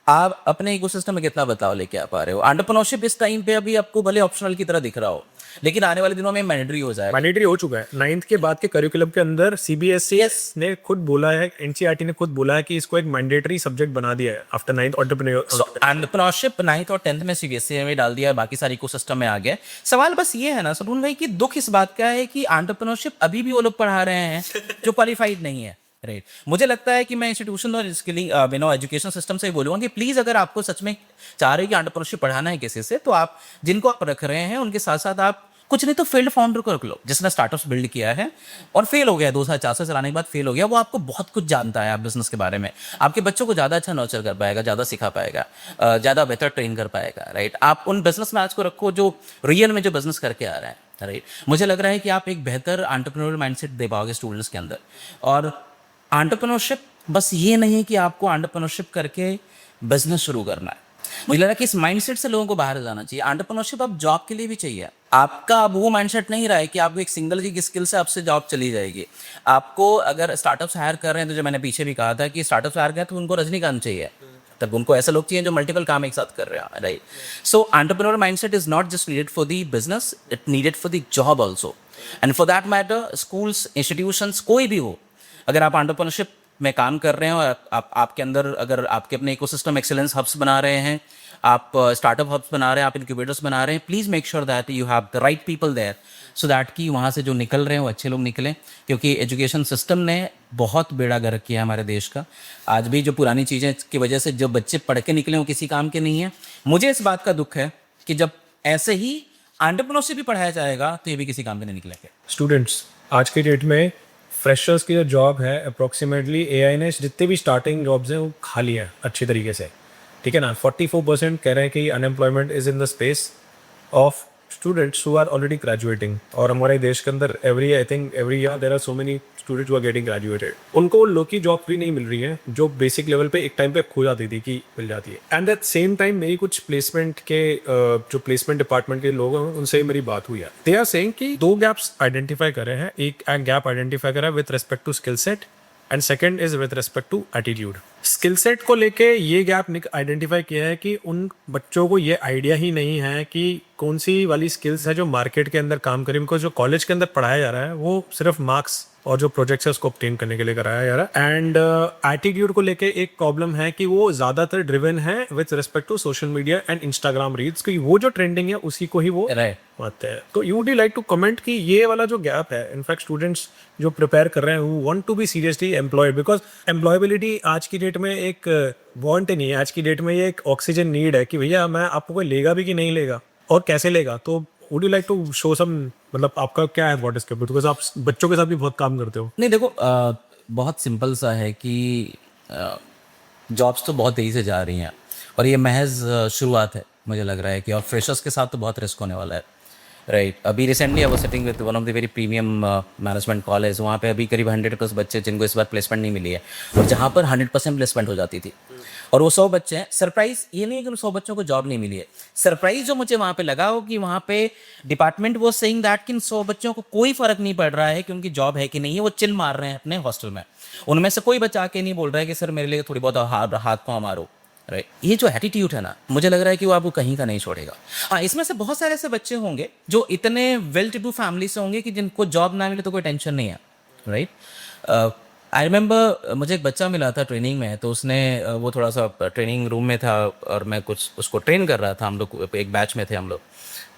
आप अपने इकोसिस्टम में कितना बदलाव लेके आ पा रहे हो। एंटरप्रेन्योरशिप इस टाइम पे अभी आपको भले ऑप्शनल की तरह दिख रहा हो, लेकिन आने वाले दिनों में मैंडेटरी हो जाएगा। मैंडेटरी हो चुका है। 9th के बाद के करिकुलम के अंदर सीबीएसई ने खुद बोला है, एनसीईआरटी ने खुद बोला है कि इसको एक मैंडेटरी सब्जेक्ट बना दिया है आफ्टर 9th एंटरप्रेन्योरशिप 9th और 10th में सीबीएसई में डाल दिया है, बाकी सारी इकोसिस्टम में आ गया। सवाल बस ये है ना सलून भाई कि दुख इस बात का है कि एंटरप्रेन्योरशिप अभी भी वो लोग पढ़ा रहे हैं जो क्वालिफाइड नहीं है, राइट? मुझे लगता है कि मैं इंस्टीट्यूशन और इसके लिए एजुकेशन सिस्टम से बोलूँगा कि प्लीज़ अगर आपको सच में चाह रहे हो कि एंटरप्रेन्योरशिप पढ़ाना है किसी से, तो आप जिनको आप रख रहे हैं उनके साथ साथ आप कुछ नहीं तो फील्ड फाउंडर को रख लो, जिसने स्टार्टअप्स बिल्ड किया है और फेल हो गया, 2004 से चलाने के बाद फेल हो गया। वो आपको बहुत कुछ जानता है आप बिजनेस के बारे में, आपके बच्चों को ज़्यादा अच्छा नर्चर कर पाएगा, ज़्यादा सिखा पाएगा, ज़्यादा बेहतर ट्रेन कर पाएगा, राइट? आप उन बिजनेस मैच को रखो जो रियल में जो बिजनेस करके आ रहे हैं, राइट? मुझे लग रहा है कि आप एक बेहतर एंटरप्रेन्योरल माइंडसेट दे पाओगे स्टूडेंट्स के अंदर। और एंटरप्रेन्योरशिप बस ये नहीं कि आपको एंटरप्रेन्योरशिप करके बिजनेस शुरू करना है। मुझे लग रहा है कि इस माइंडसेट से लोगों को बाहर जाना चाहिए। एंटरप्रेन्योरशिप अब जॉब के लिए भी चाहिए। आपका अब वो माइंडसेट नहीं रहा है कि आपको एक सिंगल की स्किल से आपसे जॉब चली जाएगी। आपको अगर स्टार्टअप्स हायर कर रहे हैं, तो जो मैंने पीछे भी कहा था कि स्टार्टअप्स हायर करें तो उनको रजनीकांत चाहिए, तब उनको ऐसे लोग चाहिए जो मल्टीपल काम एक साथ कर रहे हैं, right? So entrepreneur mindset is not just needed for the business, it needed for the job also. And for that matter schools, institutions, कोई भी हो, अगर आप एंटरप्रेन्योरशिप में काम कर रहे हैं और आपके अंदर अगर आपके अपने इकोसिस्टम एक्सीलेंस हब्स बना रहे हैं, आप स्टार्टअप हब्स बना रहे हैं, आप इनक्यूबेटर्स बना रहे हैं, please make sure that you have the right people there, so that कि वहाँ से जो निकल रहे हैं वो अच्छे लोग निकलें। क्योंकि एजुकेशन सिस्टम ने बहुत बेड़ा गर्क किया है हमारे देश का। आज भी जो पुरानी चीज़ें की वजह से जो बच्चे पढ़ के निकले वो किसी काम के नहीं है। मुझे इस बात का दुख है कि जब ऐसे ही एंटरप्रेन्योरशिप भी पढ़ाया जाएगा तो ये भी किसी काम के नहीं निकलेंगे। स्टूडेंट्स आज की डेट में फ्रेशर्स की जो जॉब है अप्रोक्सीमेटली एआई ने जितने भी स्टार्टिंग जॉब्स हैं वो खा लिया है अच्छी तरीके से, ठीक है ना। 44% कह रहे हैं कि unemployment is in the space of students who are already graduating. और हमारे देश के अंदर every year there are so many students who are getting graduated. उनको लो की जॉब भी नहीं मिल रही है जो बेसिक लेवल पे एक टाइम पे खो जाती थी कि मिल जाती है। एंड एट सेम टाइम मेरी कुछ प्लेसमेंट के जो प्लेसमेंट डिपार्टमेंट के लोग हैं उनसे मेरी बात हुई है। दे आर सेइंग कि 2 गैप्स आइडेंटिफाई कर रहे हैं। एक गैप आइडेंटिफाई करा है with respect to skill set and second is with respect to attitude. Skill set को लेके ये गैप आइडेंटिफाई किया है कि उन बच्चों को ये आइडिया ही नहीं है कि कौन सी वाली स्किल्स है जो मार्केट के अंदर काम करें। उनको जो कॉलेज के अंदर पढ़ाया जा रहा है वो सिर्फ मार्क्स और जो प्रोजेक्ट्स है उसको ऑब्टेन करने के लिए कराया जा रहा है। एंड एटीट्यूड को लेके एक प्रॉब्लम है कि वो ज़्यादातर ड्रिवन है with respect to social media and Instagram reels, क्योंकि वो जो ट्रेंडिंग है उसी को ही वो आते हैं। तो you would like to comment कि ये वाला जो गैप है, इनफैक्ट स्टूडेंट्स जो प्रिपेयर कर रहे हैं वो want to be seriously employed, because employability आज की डेट में एक वांट नहीं है, आज की डेट में ये एक ऑक्सीजन नीड है कि भैया मैं आपको कोई लेगा भी कि नहीं लेगा और कैसे लेगा। तो would you like to show some, मतलब आपका क्या है व्हाट इज के, बिकॉज आप बच्चों के साथ भी बहुत काम करते हो। नहीं देखो, बहुत सिंपल सा है कि जॉब्स तो बहुत तेज़ी से जा रही हैं और ये महज शुरुआत है मुझे लग रहा है कि, और फ्रेशर्स के साथ तो बहुत रिस्क होने वाला है, राइट? अभी recently I was sitting with one of the very premium management college, वहाँ पे अभी करीब 100+ बच्चे जिनको इस बार प्लेसमेंट नहीं मिली है, और जहाँ पर 100% प्लेसमेंट हो जाती थी, और वो 100 बच्चे हैं। सरप्राइज ये नहीं है कि उन 100 बच्चों को जॉब नहीं मिली है, सरप्राइज जो मुझे वहाँ पे लगा हो कि वहाँ पे डिपार्टमेंट वो सेइंग दैट कि इन 100 बच्चों को कोई फर्क नहीं पड़ रहा है कि उनकी जॉब है कि नहीं है, वो चिल मार रहे हैं अपने हॉस्टल में। उनमें से कोई बच्चा के नहीं बोल रहा है कि सर मेरे लिए थोड़ी बहुत हाथ पाँव मारो, राइट, ये जो एटीट्यूड है ना, मुझे लग रहा है कि वो आपको कहीं का नहीं छोड़ेगा। हाँ, इसमें से बहुत सारे ऐसे बच्चे होंगे जो इतने वेल टू डू फैमिली से होंगे कि जिनको जॉब ना मिले तो कोई टेंशन नहीं है, राइट। आई रिमेंबर मुझे एक बच्चा मिला था ट्रेनिंग में, तो उसने वो थोड़ा सा ट्रेनिंग रूम में था और मैं कुछ उसको ट्रेन कर रहा था, हम लोग एक बैच में थे हम लोग,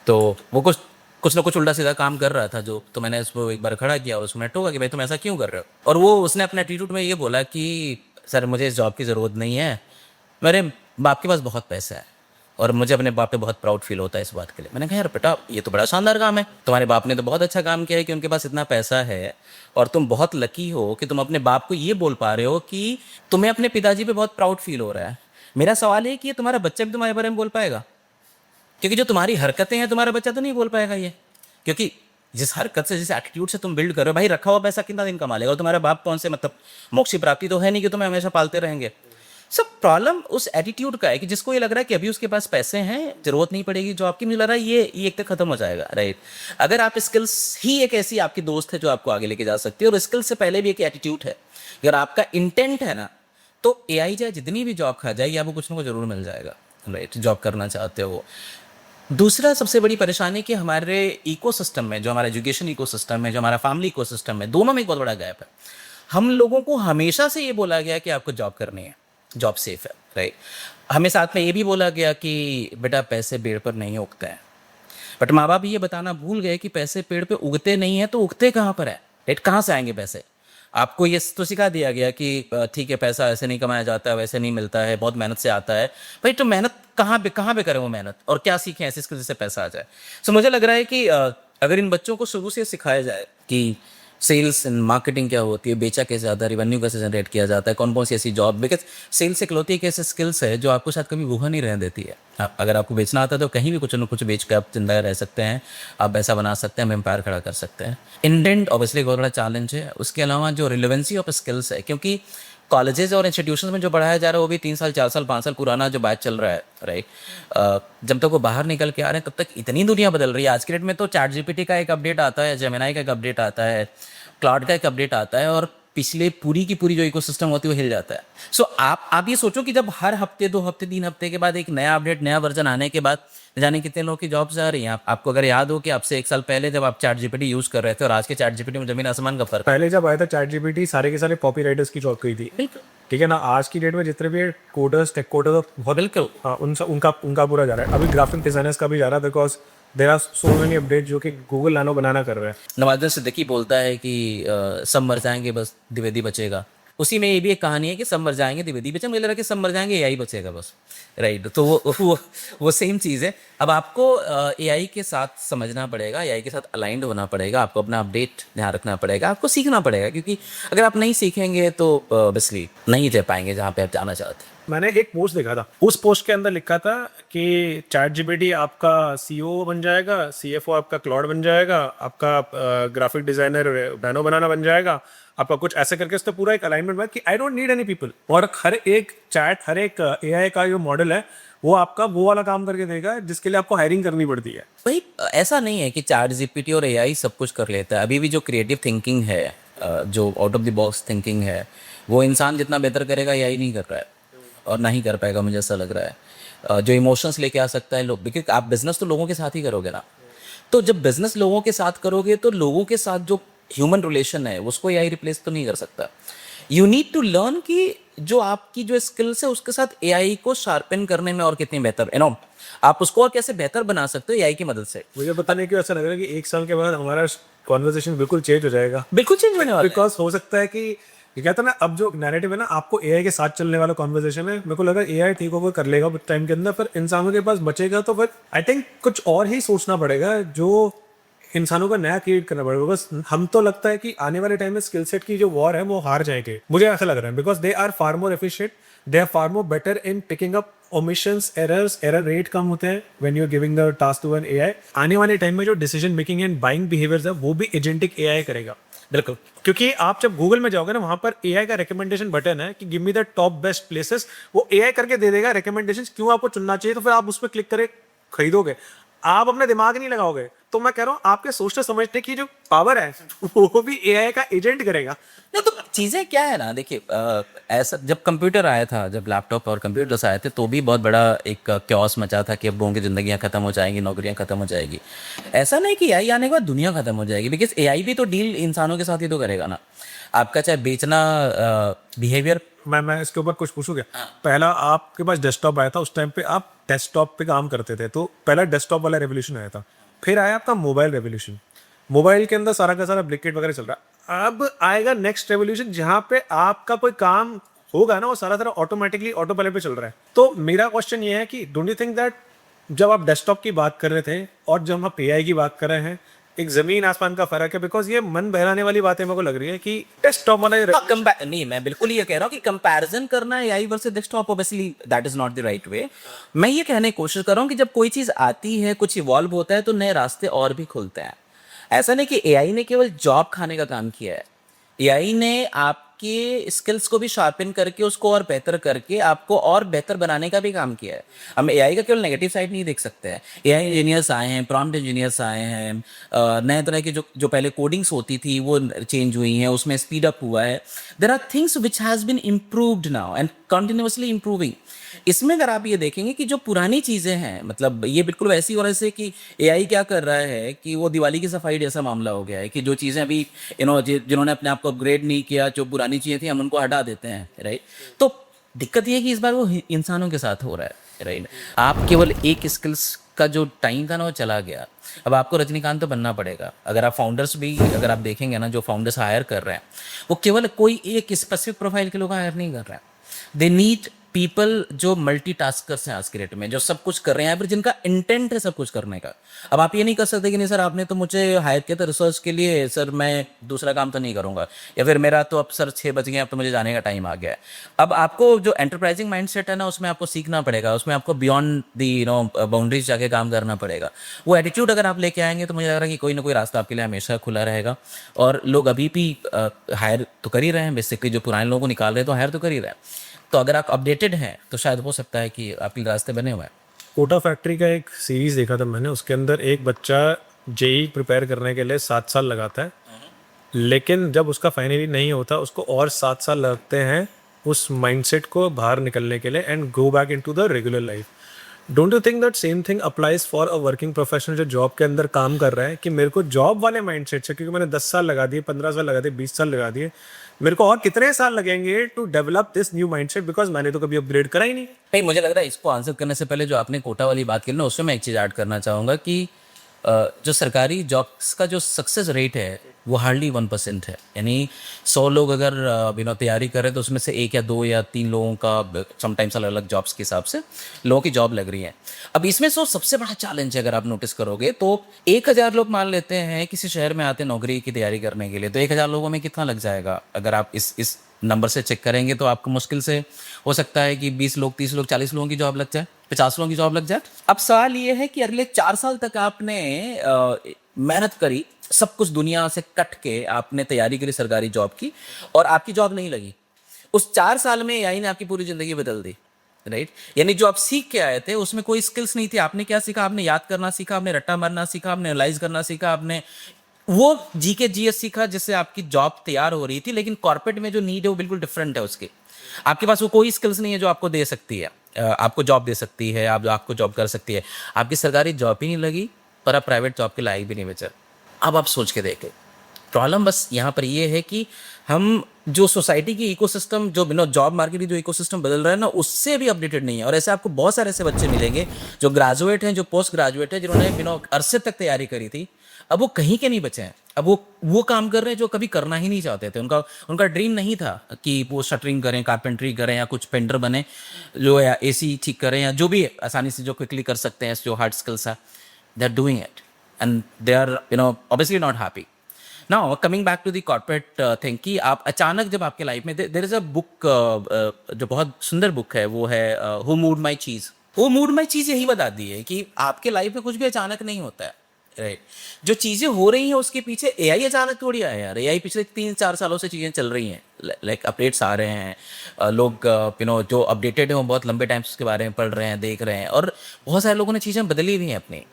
तो वो कुछ ना कुछ उल्टा सीधा काम कर रहा था जो, तो मैंने उसको एक बार खड़ा किया और उसको मैंने टोका कि भाई तुम ऐसा क्यों कर रहे हो, और वो उसने अपने एटीट्यूड में ये बोला कि सर मुझे इस जॉब की ज़रूरत नहीं है, मेरे बाप के पास बहुत पैसा है और मुझे अपने बाप पे बहुत प्राउड फील होता है इस बात के लिए। मैंने कहा यार बेटा ये तो बड़ा शानदार काम है, तुम्हारे बाप ने तो बहुत अच्छा काम किया है कि उनके पास इतना पैसा है, और तुम बहुत लकी हो कि तुम अपने बाप को ये बोल पा रहे हो कि तुम्हें अपने पिताजी पे बहुत प्राउड फील हो रहा है। मेरा सवाल है कि ये तुम्हारा बच्चा भी तुम्हारे बारे में बोल पाएगा? क्योंकि जो तुम्हारी हरकतें हैं तुम्हारा बच्चा तो नहीं बोल पाएगा ये, क्योंकि जिस हरकत से जिस एटीट्यूड से तुम बिल्ड कर रहे हो, भाई रखा हुआ पैसा कितना दिन कमा लेगा, और तुम्हारा बाप कौन से मतलब मोक्ष की प्राप्ति तो है नहीं कि तुम्हें हमेशा पालते रहेंगे। सब प्रॉब्लम उस एटीट्यूड का है कि जिसको ये लग रहा है कि अभी उसके पास पैसे हैं, जरूरत नहीं पड़ेगी जॉब की, मुझे लग रहा है ये एक तक खत्म हो जाएगा, राइट। अगर आप स्किल्स ही एक ऐसी आपकी दोस्त है जो आपको आगे लेके जा सकती है, और स्किल्स से पहले भी एक एटीट्यूड है, अगर आपका इंटेंट है ना, तो एआई चाहे जितनी भी जॉब खा जाएगी आपको कुछ ना कुछ जरूर मिल जाएगा, राइट, जॉब करना चाहते हो। दूसरा सबसे बड़ी परेशानी कि हमारे इकोसिस्टम में, जो हमारा एजुकेशन इकोसिस्टम है, जो हमारा फैमिली इकोसिस्टम है, दोनों में एक बहुत बड़ा गैप है। हम लोगों को हमेशा से ये बोला गया कि आपको जॉब करनी है, जॉब सेफ है, राइट। हमें साथ में ये भी बोला गया कि बेटा पैसे पेड़ पर नहीं उगते हैं, बट माँ बाप ये बताना भूल गए कि पैसे पेड़ पे उगते नहीं हैं तो उगते कहाँ पर है, राइट, कहाँ से आएंगे पैसे। आपको ये तो सिखा दिया गया कि ठीक है पैसा ऐसे नहीं कमाया जाता है, वैसे नहीं मिलता है, बहुत मेहनत से आता है, भाई तो मेहनत कहाँ पे करें वो मेहनत, और क्या सीखें ऐसे स्किल जिससे पैसा आ जाए। सो मुझे लग रहा है कि अगर इन बच्चों को शुरू से सिखाया जाए कि सेल्स एंड मार्केटिंग क्या होती है, बेचा कैसे जाता है, रेवेन्यू कैसे जनरेट किया जाता है, कौन कौन सी ऐसी जॉब, बिकॉज सेल्स इकलौती एक ऐसे स्किल्स है जो आपको शायद कभी भूखा नहीं रहने देती है। अगर आपको बेचना आता है तो कहीं भी कुछ न कुछ बेच कर आप जिंदा रह सकते हैं, आप पैसा बना सकते हैं, हम एम्पायर खड़ा कर सकते हैं। इंटेंट ऑब्वियसली बहुत बड़ा चैलेंज है, उसके अलावा जो रिलेवेंसी ऑफ स्किल्स है, क्योंकि कॉलेजेस और इंस्टीट्यूशन में जो पढ़ाया जा रहा है वो भी 3 साल 4 साल 5 साल पुराना जो बैच चल रहा है, राइट। जब तक वो बाहर निकल के आ रहे हैं तब तक इतनी दुनिया बदल रही है। आज के डेट में तो चैट जीपीटी का एक अपडेट आता है, जेमिनाई का एक अपडेट आता है, क्लाउड का एक अपडेट आता है, और पिछले पूरी की पूरी जो इकोसिस्टम होती है वो हिल जाता है। सो आप ये सोचो कि जब हर हफ्ते 2 हफ्ते 3 हफ्ते के बाद एक नया अपडेट, नया वर्जन आने के बाद न जाने कितने लोगों की जॉब्स आ रही हैं। आपको अगर याद हो कि आपसे 1 साल पहले जब आप चैट जीपीटी यूज कर रहे थे और आज के चैट जीपीटी में जमीन आसमान का फर्क। पहले जब आया था चैट जीपीटी सारे के सारे कॉपी राइटर्स की जॉब गई थी, ठीक है ना। आज की डेट में जितने भी कोडर्स, टेक कोडर्स, बहुत बिल्कुल उनका पूरा जा रहा है। अभी ग्राफिक डिजाइनर्स का भी जा रहा है, because there are so many update जो कि गूगल नानो बनाना कर रहा है। नवाजुद्दीन सिद्दीकी बोलता है कि सब मर जाएंगे बस द्विवेदी बचेगा। उसी में ये भी एक कहानी है कि सब मर जाएंगे द्विवेदी बचेगा, मुझे लग रहा है कि सब मर जाएंगे एआई बचेगा बस, राइट। तो वो सेम चीज़ है। अब आपको एआई के साथ समझना पड़ेगा, एआई के साथ अलाइंड होना पड़ेगा, आपको अपना अपडेट ध्यान रखना पड़ेगा, आपको सीखना पड़ेगा, क्योंकि अगर आप नहीं सीखेंगे तो ऑब्वियसली नहीं जा पाएंगे जहाँ पे आप जाना चाहते हैं। मैंने एक पोस्ट देखा था, उस पोस्ट के अंदर लिखा था कि चैट जीपीटी आपका सीईओ बन जाएगा, सीएफओ आपका क्लाउड बन जाएगा, आपका ग्राफिक डिजाइनर बैनो बनाना बन जाएगा, आपका कुछ ऐसे करके उसका पूरा एक अलाइनमेंट बना कि I don't need any people. और हर एक चैट, हर एक एआई का जो मॉडल है वो आपका वो वाला काम करके देगा जिसके लिए आपको हायरिंग करनी पड़ती है। भाई ऐसा नहीं है कि चैट जीपीटी और एआई सब कुछ कर लेता है। अभी भी जो क्रिएटिव थिंकिंग है, जो out of the box thinking है, वो इंसान जितना बेहतर करेगा एआई नहीं कर रहा है और ना ही कर पाएगा, मुझे ऐसा लग रहा है। जो इमोशंस लेके आ सकता है लोग, क्योंकि आप बिजनेस तो लोगों के साथ ही करोगे ना, तो जब बिजनेस लोगों के साथ करोगे तो लोगों के साथ जो ह्यूमन रिलेशन है उसको एआई रिप्लेस तो नहीं कर सकता। यू नीड टू लर्न कि जो आपकी जो स्किल्स है उसके साथ एआई को शार्पन करने में और कितनी बेहतर, यू नो, आप उसको और कैसे बेहतर बना सकते हो एआई की मदद से। मुझे पता नहीं क्यों ऐसा लग रहा है कि 1 साल के बाद हमारा कॉन्वर्सेशन बिल्कुल चेंज हो जाएगा। बिल्कुल चेंज होने वाला है। बिकॉज हो सकता है कि ये कहता है ना, अब जो नैरेटिव है ना, आपको एआई के साथ चलने वाला कॉन्वर्सेशन है, मेरे को लगा एआई ठीक ओवर कर लेगा टाइम के अंदर, पर इंसानों के पास बचेगा तो फिर आई थिंक कुछ और ही सोचना पड़ेगा, जो इंसानों का नया क्रिएट करना पड़ेगा। बस हम तो लगता है कि आने वाले टाइम में स्किल सेट की जो वॉर है वो हार जाएंगे, मुझे ऐसा लग रहा है, because they are far more efficient, they are far more better in picking up omissions, errors, error rate कम होते हैं when you are giving the task to an AI. आने वाले टाइम में जो decision making and buying behaviours है वो भी एजेंटिक एआई करेगा। बिल्कुल, क्योंकि आप जब गूगल में जाओगे ना, वहां पर एआई का रिकमेंडेशन बटन है कि give me the top best places, वो एआई करके दे देगा रिकमेंडेशंस, क्यों आपको चुनना चाहिए, तो फिर आप उस पर क्लिक करके खरीदोगे। आप अपने दिमाग नहीं लगाओगे तो मैं कह रहा हूँ आपके सोचने समझने की जो पावर है वो भी एआई का एजेंट करेगा। नहीं तो चीज़ें क्या है ना, देखिए ऐसा जब कंप्यूटर आया था, जब लैपटॉप और कंप्यूटर्स आए थे, तो भी बहुत बड़ा एक क्योस मचा था कि अब लोगों की ज़िंदगियाँ ख़त्म हो जाएंगी, नौकरियाँ ख़त्म हो जाएगी। ऐसा नहीं कि एआई आने के बाद दुनिया ख़त्म हो जाएगी, बिकॉज एआई भी तो डील इंसानों के साथ ही तो करेगा ना। आपका चाहे बेचना बिहेवियर। मैं इसके ऊपर कुछ पूछूं क्या? पहला आपके पास डेस्कटॉप आया था, उस टाइम पे आप डेस्कटॉप पे काम करते थे, तो पहला डेस्कटॉप वाला रेवोल्यूशन आया था। फिर आया आपका मोबाइल रेवोल्यूशन, मोबाइल के अंदर सारा का सारा ब्लिंकिट वगैरह चल रहा है। अब आएगा नेक्स्ट रेवोल्यूशन जहाँ पे आपका कोई काम होगा ना वो सारा सारा ऑटोमेटिकली ऑटो पायलट पे चल रहा है। तो मेरा क्वेश्चन ये है कि डोंट यू थिंक दैट जब आप डेस्कटॉप की बात कर रहे थे और जब हम एआई की बात कर रहे हैं, एक जमीन आसमान का फर्क है? बिकॉज ये मन बहलाने वाली बातें मेरे को लग रही है कि डेस्कटॉप वाला नहीं, मैं बिल्कुल ये कह रहा हूँ कि कंपैरिजन करना है AI versus desktop, obviously that is not the right way. मैं ये कहने की कोशिश कर रहा हूँ कि जब कोई चीज़ आती है, कुछ इवॉल्व होता है, तो नए रास्ते और भी खुलते हैं। ऐसा नहीं कि एआई ने केवल जॉब खाने का काम किया है, एआई ने आपके स्किल्स को भी शार्पन करके, उसको और बेहतर करके, आपको और बेहतर बनाने का भी काम किया है। हम एआई का केवल नेगेटिव साइड नहीं देख सकते हैं। एआई इंजीनियर्स आए हैं, प्रॉम्प्ट इंजीनियर्स आए हैं, नए तरह की जो पहले कोडिंग्स होती थी वो चेंज हुई हैं, उसमें स्पीड अप हुआ है। There are things which has been improved now and continuously improving. इसमें अगर आप ये देखेंगे कि जो पुरानी चीज़ें हैं, मतलब ये बिल्कुल वैसी और ऐसे कि एआई क्या कर रहा है कि वो दिवाली की सफाई जैसा मामला हो गया है कि जो चीज़ें अभी जिन्होंने अपने आप को अपग्रेड नहीं किया, जो पुरानी चीज़ें थी, हम उनको हटा देते हैं, राइट। तो दिक्कत ये है कि इस बार वो इंसानों के साथ हो रहा है, राइट। आप केवल एक स्किल्स का जो टाइम था ना वो चला गया। अब आपको रजनीकांत तो बनना पड़ेगा। अगर आप फाउंडर्स भी अगर आप देखेंगे ना, जो फाउंडर्स हायर कर रहे हैं वो केवल कोई एक स्पेसिफिक प्रोफाइल के लोग हायर नहीं कर रहे हैं। दे नीड पीपल जो मल्टीटास्कर्स हैं आज के डेट में, जो सब कुछ कर रहे हैं, फिर जिनका इंटेंट है सब कुछ करने का। अब आप ये नहीं कर सकते कि नहीं सर आपने तो मुझे हायर किया था रिसर्च के लिए, सर मैं दूसरा काम तो नहीं करूंगा, या फिर मेरा तो अब सर 6 बज गए, अब तो मुझे जाने का टाइम आ गया है। अब आपको जो एंटरप्राइजिंग माइंडसेट है ना, उसमें आपको सीखना पड़ेगा, उसमें आपको बियॉन्ड दी बाउंड्रीज जाके काम करना पड़ेगा। वो एटीट्यूड अगर आप लेके आएंगे तो मुझे लग रहा है कि कोई ना कोई रास्ता आपके लिए हमेशा खुला रहेगा। और लोग अभी भी हायर तो कर ही रहे हैं, बेसिकली जो पुराने लोगों को निकाल रहे हैं तो हायर तो कर ही रहे हैं। तो अगर आप अपडेटेड हैं तो शायद हो सकता है कि आपके रास्ते बने हुए हैं। कोटा फैक्ट्री का एक सीरीज देखा था मैंने, उसके अंदर एक बच्चा जेई प्रिपेयर करने के लिए 7 साल लगाता है, लेकिन जब उसका फाइनली नहीं होता उसको और 7 साल लगते हैं उस माइंडसेट को बाहर निकलने के लिए and go back into the regular life. Don't you think that same thing applies for a working professional जो जॉब के अंदर काम कर रहा है कि मेरे को जॉब वाले माइंडसेट से, क्योंकि मैंने 10 साल लगा दिए, 15 साल लगा दिए, 20 साल लगा दिए, मेरे को और कितने साल लगेंगे to develop this new mindset, because मैंने तो कभी अपग्रेड करा ही नहीं। भाई मुझे लग रहा है इसको आंसर करने से पहले जो आपने कोटा वाली बात की ना, उसमें मैं एक चीज़ ऐड करना चाहूँगा कि जो सरकारी जॉब्स का जो सक्सेस रेट है वो हार्डली 1% है। यानी 100 लोग अगर तैयारी कर रहे हैं तो उसमें से 1 या 2 या 3 लोगों का समटाइम्स अलग अलग जॉब्स के हिसाब से लोगों की जॉब लग रही है। अब इसमें सबसे बड़ा चैलेंज है, अगर आप नोटिस करोगे तो 1000 लोग मान लेते हैं किसी शहर में आते हैं नौकरी की तैयारी करने के लिए, तो 1000 लोगों में कितना लग जाएगा? अगर आप इस नंबर से चेक करेंगे तो आपको मुश्किल से हो सकता है कि 20 लोग, 30 लोग, 40 लोगों की जॉब लग जाए, 50 लोगों की जॉब लग जाए। अब सवाल ये है कि अगले 4 साल तक आपने मेहनत करी, सब कुछ दुनिया से कट के आपने तैयारी करी सरकारी जॉब की और आपकी जॉब नहीं लगी। उस 4 साल में एआई ने आपकी पूरी जिंदगी बदल दी, राइट। यानी जो आप सीख के आए थे उसमें कोई स्किल्स नहीं थी। आपने क्या सीखा? आपने याद करना सीखा, आपने रट्टा मारना सीखा, आपने एनालाइज करना सीखा, आपने वो जीके जीएस सीखा जिससे आपकी जॉब तैयार हो रही थी। लेकिन कॉर्पोरेट में जो नीड है वो बिल्कुल डिफरेंट है उसकी। आपके पास वो कोई स्किल्स नहीं है जो आपको दे सकती है, आपको जॉब दे सकती है, आपको जॉब कर सकती है। आपकी सरकारी जॉब ही नहीं लगी पर आप प्राइवेट जॉब के लायक भी नहीं बचे। अब आप सोच के देखें, प्रॉब्लम बस यहाँ पर ये है कि हम जो सोसाइटी की इकोसिस्टम, जो जॉब मार्केट की जो इकोसिस्टम बदल रहा है ना, उससे भी अपडेटेड नहीं है। और ऐसे आपको बहुत सारे ऐसे बच्चे मिलेंगे जो ग्रेजुएट हैं, जो पोस्ट ग्रेजुएट हैं, जिन्होंने अरसे तक तैयारी करी थी, अब वो कहीं के नहीं बचे हैं। अब वो काम कर रहे हैं जो कभी करना ही नहीं चाहते थे। उनका ड्रीम नहीं था कि वो शटरिंग करें, कारपेंटरी करें या कुछ पेंटर बने, जो या एसी ठीक करें या जो भी आसानी से जो क्विकली कर सकते हैं, जो हार्ड स्किल्स है, they are doing it and they are obviously not happy. Now coming back to the corporate thing, कि आप अचानक जब आपके लाइफ में देयर इज अ बुक, जो बहुत सुंदर बुक है, वो है who moved my cheese. Who moved my cheese यही बताती है कि आपके लाइफ में कुछ भी अचानक नहीं होता है, राइट। जो चीज़ें हो रही हैं उसके पीछे एआई अचानक थोड़ी आया यार। एआई पिछले 3-4 सालों से चीज़ें चल रही हैं, लाइक अपडेट्स आ रहे हैं, लोग जो अपडेटेड हैं वो बहुत लंबे टाइम से उसके बारे में पढ़ रहे हैं, देख रहे हैं, और बहुत सारे लोगों ने चीज़ें बदली भी हैं अपनी।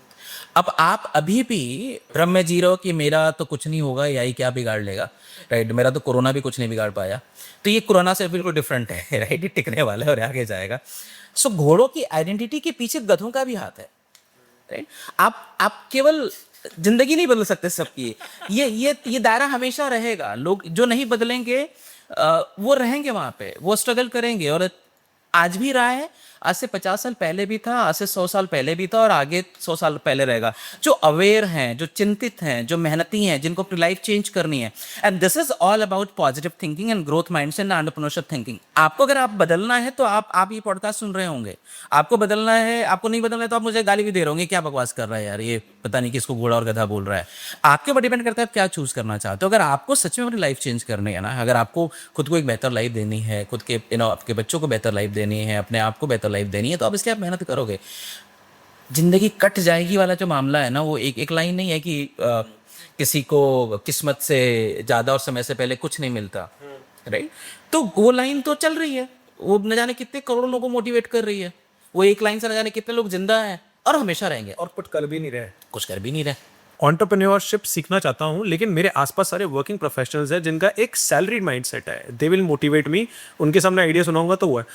अब आप अभी भी भ्रम में जी रहे हो कि मेरा तो कुछ नहीं होगा, यही क्या बिगाड़ लेगा, राइट, मेरा तो कोरोना भी कुछ नहीं बिगाड़ पाया। तो ये कोरोना से बिल्कुल डिफरेंट है, राइट, ये टिकने वाला है और आगे जाएगा। सो घोड़ों की आइडेंटिटी के पीछे गधों का भी हाथ है, राइट। आप केवल जिंदगी नहीं बदल सकते सबकी, ये दायरा हमेशा रहेगा। लोग जो नहीं बदलेंगे वो रहेंगे वहां पे, वो स्ट्रगल करेंगे, और आज भी रहा है, आज से 50 साल पहले भी था, आज से 100 साल पहले भी था, और आगे 100 साल पहले रहेगा। जो अवेयर हैं, जो चिंतित हैं, जो मेहनती हैं, जिनको अपनी लाइफ चेंज करनी है, and this is all about positive thinking and growth mindset and entrepreneurship thinking. आपको अगर आप बदलना है तो आप ये पॉडकास्ट सुन रहे होंगे, आपको बदलना है, आपको नहीं बदलना है तो आप मुझे गाली भी दे रहे होंगे, क्या बकवास कर रहा है यार, ये पता नहीं किसको घोड़ा और गधा बोल रहा है। आपके ऊपर डिपेंड करता है आप क्या चूज करना चाहते हो। अगर आपको सच में अपनी लाइफ चेंज करनी है ना, अगर आपको खुद को एक बेहतर लाइफ देनी है, खुद के आपके बच्चों को बेहतर लाइफ देनी है, अपने आप को बेहतर लाइफ देनी है, तो आप इसके आप मेहनत करोगे। जिंदगी कट जाएगी वाला जो मामला है ना, वो एक लाइन नहीं है कि किसी को किस्मत से ज्यादा और समय से पहले कुछ नहीं मिलता, राइट। तो वो लाइन तो चल रही है, वो न जाने कितने करोड़ों लोगों को मोटिवेट कर रही है। वो एक लाइन से न जाने कितने लोग जिंदा हैं और हमेशा रहेंगे, और कुछ कर भी नहीं रहे, कुछ कर भी नहीं रहे। एंटरप्रेन्योरशिप सीखना चाहता हूँ, लेकिन मेरे आसपास सारे वर्किंग प्रोफेशनल्स हैं जिनका एक सैलरीड माइंडसेट है। दे विल मोटिवेट मी, उनके सामने आइडिया सुनाऊंगा तो वो है।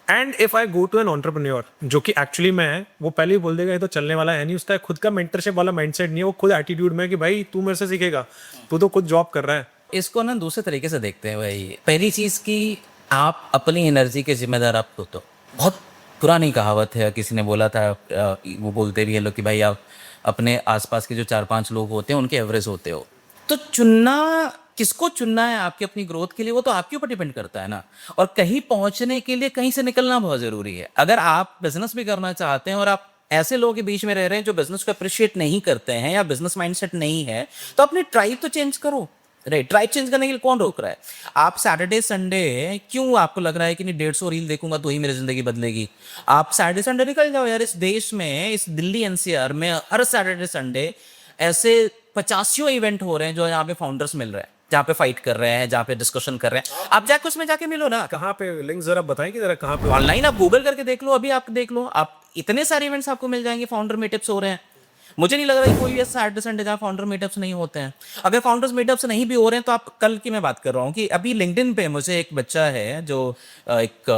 And if I go to an entrepreneur जो कि एक्चुअली मैं है, वो पहले ही बोल देगा ये तो चलने वाला है नहीं, उसका खुद का मेंटरशिप वाला माइंडसेट नहीं है, वो खुद एटीट्यूड में है कि भाई तू मेरे से सीखेगा, तू तो खुद जॉब कर रहा है। इसको ना दूसरे तरीके से देखते हैं भाई। पहली चीज की, आप अपनी एनर्जी के जिम्मेदार आप खुद हो। बहुत पुरानी कहावत है, किसी ने बोला था, वो बोलते भी है लोग कि भाई आप अपने आसपास के जो 4-5 लोग होते हैं उनके एवरेज होते हो। तो चुनना, किसको चुनना है आपकी अपनी ग्रोथ के लिए, वो तो आपके ऊपर डिपेंड करता है ना। और कहीं पहुंचने के लिए कहीं से निकलना बहुत जरूरी है। अगर आप बिजनेस भी करना चाहते हैं और आप ऐसे लोगों के बीच में रह रहे हैं जो बिजनेस को अप्रिशिएट नहीं करते हैं या बिजनेस माइंडसेट नहीं है, तो अपनी ट्राइब तो चेंज करो, राइट। ट्राइब चेंज करने के लिए कौन रोक रहा है? आप सैटरडे संडे क्यों आपको लग रहा है कि नहीं 150 रील देखूंगा तो ही मेरी जिंदगी बदलेगी? आप सैटरडे संडे निकल जाओ यार। इस देश में, इस दिल्ली एनसीआर में हर सैटरडे संडे ऐसे 50 इवेंट हो रहे हैं जो यहाँ पे फाउंडर्स मिल रहे हैं, जहाँ पे फाइट कर रहे हैं, जहाँ पे डिस्कशन कर रहे हैं। आप जाके उसमें जाके मिलो ना। कहाँ पे लिंक जरा बताएं कि जरा कहाँ पे? ऑनलाइन आप गूगल करके देख लो, अभी आप देख लो, आप इतने सारे इवेंट्स आपको मिल जाएंगे, फाउंडर मीटअप्स हो रहे हैं। मुझे नहीं लग रहा है कोई ऐसा सैटरडे संडे जहाँ फाउंडर मीटअप्स नहीं होते हैं। अगर फाउंडर्स मीटअप्स नहीं भी हो रहे हैं तो आप, कल की मैं बात कर रहा हूँ कि अभी लिंक्डइन पे मुझे एक बच्चा है जो एक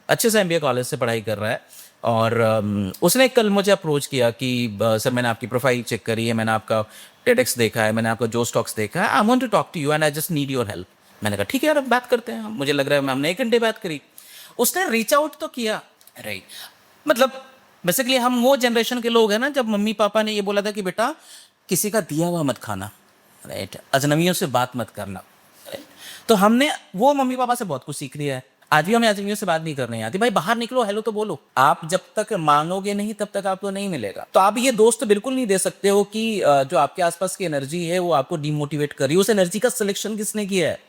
अच्छे से MBA कॉलेज से पढ़ाई कर रहा है, और उसने कल मुझे अप्रोच किया कि सर मैंने आपकी प्रोफाइल चेक करी है, मैंने आपका TEDx देखा है, मैंने आपका जो स्टॉक्स देखा है, I want to talk to you and I just need your help. मैंने कहा ठीक है यार, अब बात करते हैं। मुझे लग रहा है हमने 1 घंटे बात करी। उसने रीच आउट तो किया, राइट। मतलब बेसिकली हम वो जनरेशन के लोग हैं ना, जब मम्मी पापा ने ये बोला था कि बेटा किसी का दिया हुआ मत खाना, राइट, अजनबियों से बात मत करना, राइट। तो हमने वो मम्मी पापा से बहुत कुछ सीख लिया है। आज भी हमें अजनबियों से बात नहीं करनी आती। भाई बाहर निकलो, हेलो तो बोलो। आप जब तक मांगोगे नहीं तब तक आपको नहीं मिलेगा। तो आप ये दोस्त बिल्कुल नहीं दे सकते हो कि जो आपके आसपास की एनर्जी है वो आपको डिमोटिवेट कर रही है। उस एनर्जी का सिलेक्शन किसने किया है?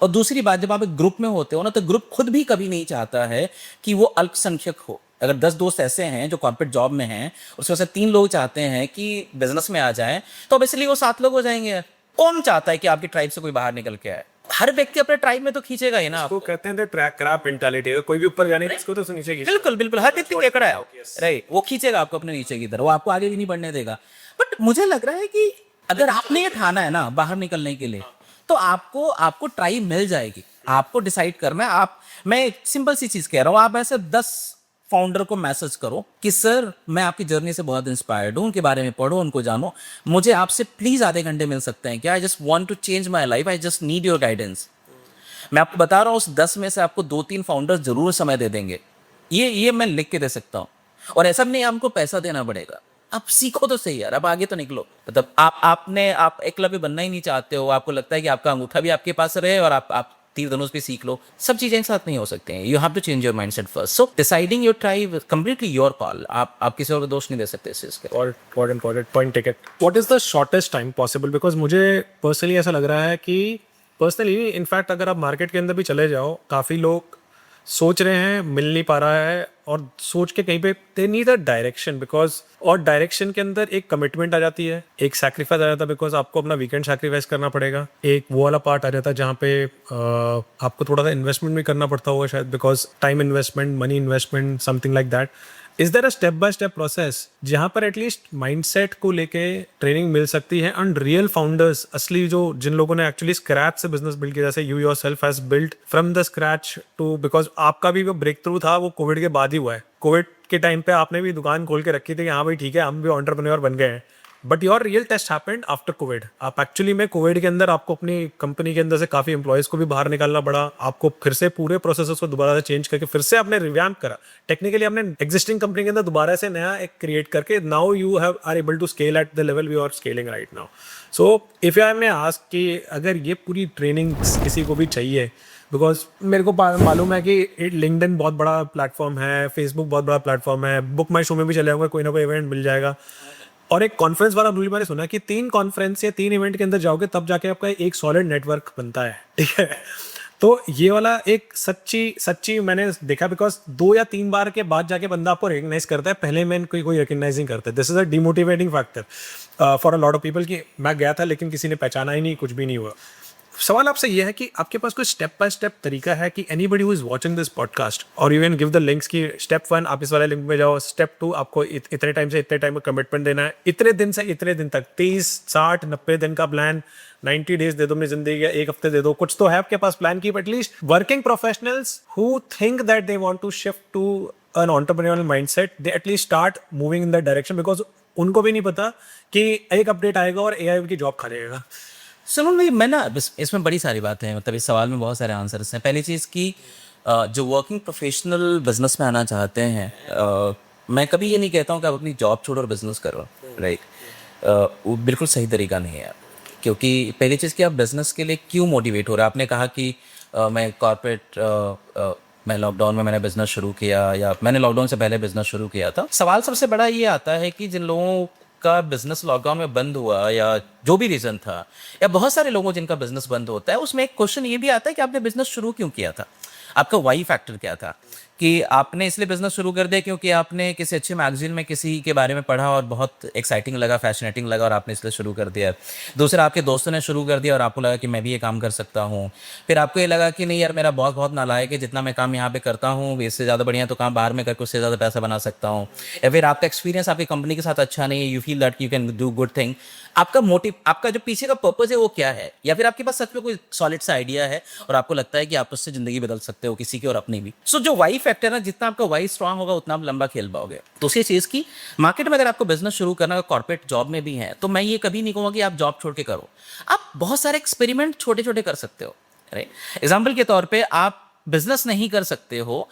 और दूसरी बात, जब आप एक ग्रुप में होते हो ना, तो ग्रुप खुद भी कभी नहीं चाहता है कि वो अल्पसंख्यक हो। अगर 10 दोस्त ऐसे हैं जो कॉर्पोरेट जॉब में हैं, उसमें से 3 लोग चाहते हैं कि बिजनेस में आ जाएं, तो बेसिकली वो 7 लोग हो जाएंगे। कौन चाहता है कि आपकी ट्राइब से कोई बाहर निकल के आए? हर व्यक्ति अपने ट्राइब में तो खींचेगा ही ना। वो कहते हैं ट्रैक क्रैप मेंटालिटी, कोई भी ऊपर जाने इसको तो नीचे खींचे। बिल्कुल बिल्कुल, हर व्यक्ति केकड़ा है, राइट। वो खींचेगा आपको अपने नीचे की तरफ, वो आपको आगे भी नहीं बढ़ने देगा। बट मुझे लग रहा है कि अगर आपने ये ठाना है ना बाहर निकलने के लिए, तो आपको ट्राइब मिल जाएगी। आपको डिसाइड करना है। मैं एक सिंपल सी चीज कह रहा हूँ, आप ऐसे 10 फाउंडर को मैसेज करो कि सर मैं आपकी जर्नी से बहुत इंस्पायर्ड हूँ, उनके बारे में पढ़ो, उनको जानो, मुझे आपसे प्लीज आधे घंटे मिल सकते हैं क्या? I just want to change my life, I just need your guidance. मैं आपको बता रहा हूँ, उस 10 में से आपको 2-3 फाउंडर्स जरूर समय दे देंगे। ये मैं लिख के दे सकता हूँ। और ऐसा नहीं आपको पैसा देना पड़ेगा, आप सीखो तो सही यार, अब आगे तो निकलो। मतलब आप एकलव्य बनना ही नहीं चाहते हो, आपको लगता है कि आपका अंगूठा भी आपके पास रहे और आप तीर धनुष भी सीख लो। सब चीजें एक साथ नहीं हो सकते हैं। You have to change your mindset first. So deciding your tribe completely your call. आप किसी और को दोष नहीं दे सकते इस चीज के। और point taken. What is the shortest time possible? Because मुझे पर्सनली ऐसा लग रहा है कि पर्सनली इनफैक्ट अगर आप मार्केट के अंदर भी चले जाओ, काफ़ी लोग सोच रहे हैं, मिल नहीं पा रहा है, और सोच के कहीं पे they need a direction. Because और डायरेक्शन के अंदर एक कमिटमेंट आ जाती है, एक सैक्रिफाइस आ जाता है, बिकॉज आपको अपना वीकेंड सैक्रिफाइस करना पड़ेगा। एक वो वाला पार्ट आ जाता है जहाँ पे आपको थोड़ा सा इन्वेस्टमेंट भी करना पड़ता होगा शायद, because time investment, money investment, something like that. Is there a step by step process जहाँ पर एटलीस्ट माइंडसेट को लेके ट्रेनिंग मिल सकती है एंड रियल फाउंडर्स, असली जो जिन लोगों ने एक्चुअली स्क्रैच से बिजनेस बिल्ड किया, जैसे you yourself has built from the scratch too, because आपका भी वो ब्रेक थ्रू था वो कोविड के बाद ही हुआ है। कोविड के टाइम पे आपने भी दुकान खोल के रखी थी कि हाँ भाई ठीक है हम भी एंटरप्रेन्योर बन गए हैं, but your real test happened after COVID. आप एक्चुअली में कोविड के अंदर आपको अपनी कंपनी के अंदर से काफ़ी एम्प्लॉयज़ को भी बाहर निकालना पड़ा, आपको फिर से पूरे प्रोसेस को दोबारा से चेंज करके फिर से आपने रिवैम्प करा, टेक्निकली आपने एग्जिस्टिंग कंपनी के अंदर दोबारा से नया एक क्रिएट करके now you have are able to scale at the level we are scaling right now. So if I may ask कि अगर ये पूरी ट्रेनिंग किसी को भी चाहिए, बिकॉज मेरे को मालूम है कि लिंक्डइन बहुत बड़ा प्लेटफॉर्म है, फेसबुक बहुत बड़ा प्लेटफॉर्म है, बुक माई शो में भी चले जाऊंगा, कोई ना कोई इवेंट मिल जाएगा। और एक कॉन्फ्रेंस वाला रूल मैंने सुना कि 3 कॉन्फ्रेंस या 3 इवेंट के अंदर जाओगे तब जाके आपका एक सॉलिड नेटवर्क बनता है, ठीक है। तो ये वाला एक सच्ची मैंने देखा, बिकॉज 2 या 3 बार के बाद जाके बंदा आपको रिकग्नाइज करता है, पहले में कोई रिकग्नाइज नहीं करता। This is a demotivating factor for a lot of people कि मैं गया था लेकिन किसी ने पहचाना ही नहीं, कुछ भी नहीं हुआ। सवाल आपसे ये है कि आपके पास कोई स्टेप बाय स्टेप तरीका है कि anybody who is watching this podcast, और you can give the links की स्टेप 1 आप इस वाले लिंक में जाओ, स्टेप 2 आपको इतने टाइम से इतने टाइम का कमिटमेंट देना है, इतने दिन से इतने दिन तक, 30 60 90 दिन का प्लान, 90 डेज दे दो अपनी जिंदगी का, 1 हफ्ते दे दो, कुछ तो है आपके पास प्लान की। At least working professionals who think that they want to shift to an entrepreneurial mindset, they at least start moving in that direction, because उनको भी नहीं पता कि एक अपडेट आएगा और एआई की जॉब खा लेगा। सुनो भाई, मैं ना इसमें बड़ी सारी बातें हैं, मतलब इस सवाल में बहुत सारे आंसर्स हैं। पहली चीज़ कि जो वर्किंग प्रोफेशनल बिजनेस में आना चाहते हैं, मैं कभी ये नहीं कहता हूँ कि आप अपनी जॉब छोड़ो और बिजनेस करो, राइट। वो बिल्कुल सही तरीका नहीं है, क्योंकि पहली चीज़ कि आप बिजनेस के लिए क्यों मोटिवेट हो रहे हैं। आपने कहा कि मैं कॉर्पोरेट मैं लॉकडाउन में मैंने बिजनेस शुरू किया, या मैंने लॉकडाउन से पहले बिजनेस शुरू किया था। सवाल सबसे बड़ा ये आता है कि जिन लोगों का बिजनेस लॉकडाउन में बंद हुआ, या जो भी रीज़न था, या बहुत सारे लोगों जिनका बिजनेस बंद होता है, उसमें एक क्वेश्चन ये भी आता है कि आपने बिजनेस शुरू क्यों किया था, आपका वाई फैक्टर क्या था। कि आपने इसलिए बिजनेस शुरू कर दिया क्योंकि आपने किसी अच्छे मैगजीन में किसी के बारे में पढ़ा और बहुत एक्साइटिंग लगा, फैसिनेटिंग लगा, और आपने इसलिए शुरू कर दिया। दूसरा, आपके दोस्तों ने शुरू कर दिया और आपको लगा कि मैं भी ये काम कर सकता हूँ। फिर आपको ये लगा कि नहीं यार, मेरा बॉस बहुत नालायक है, जितना मैं काम यहाँ पे करता हूँ इससे ज़्यादा बढ़िया तो काम बाहर में करके उससे ज़्यादा पैसा बना सकता हूँ। या फिर आपका एक्सपीरियंस आपकी कंपनी के साथ अच्छा नहीं है, you feel that you can do good thing. आपका मोटिव, आपका जो पीछे का पर्पस है वो क्या है, या फिर आपके पास सच में कोई सॉलिड सा आइडिया है और आपको लगता है कि आप उससे ज़िंदगी बदल सकते हो किसी की और अपनी भी। सो जो वाई फैक्टर है, जितना आपका वाई स्ट्रांग होगा उतना आप लंबा खेल पाओगे। दूसरी चीज़ की, मार्केट में अगर आपको बिजनेस शुरू करना, कॉर्पोरेट जॉब में भी है, तो मैं ये कभी नहीं कहूँगा कि आप जॉब छोड़ के करो। आप बहुत सारे एक्सपेरिमेंट छोटे छोटे कर सकते हो, राइट। एग्जाम्पल के तौर पर, आप बिजनेस नहीं कर सकते हो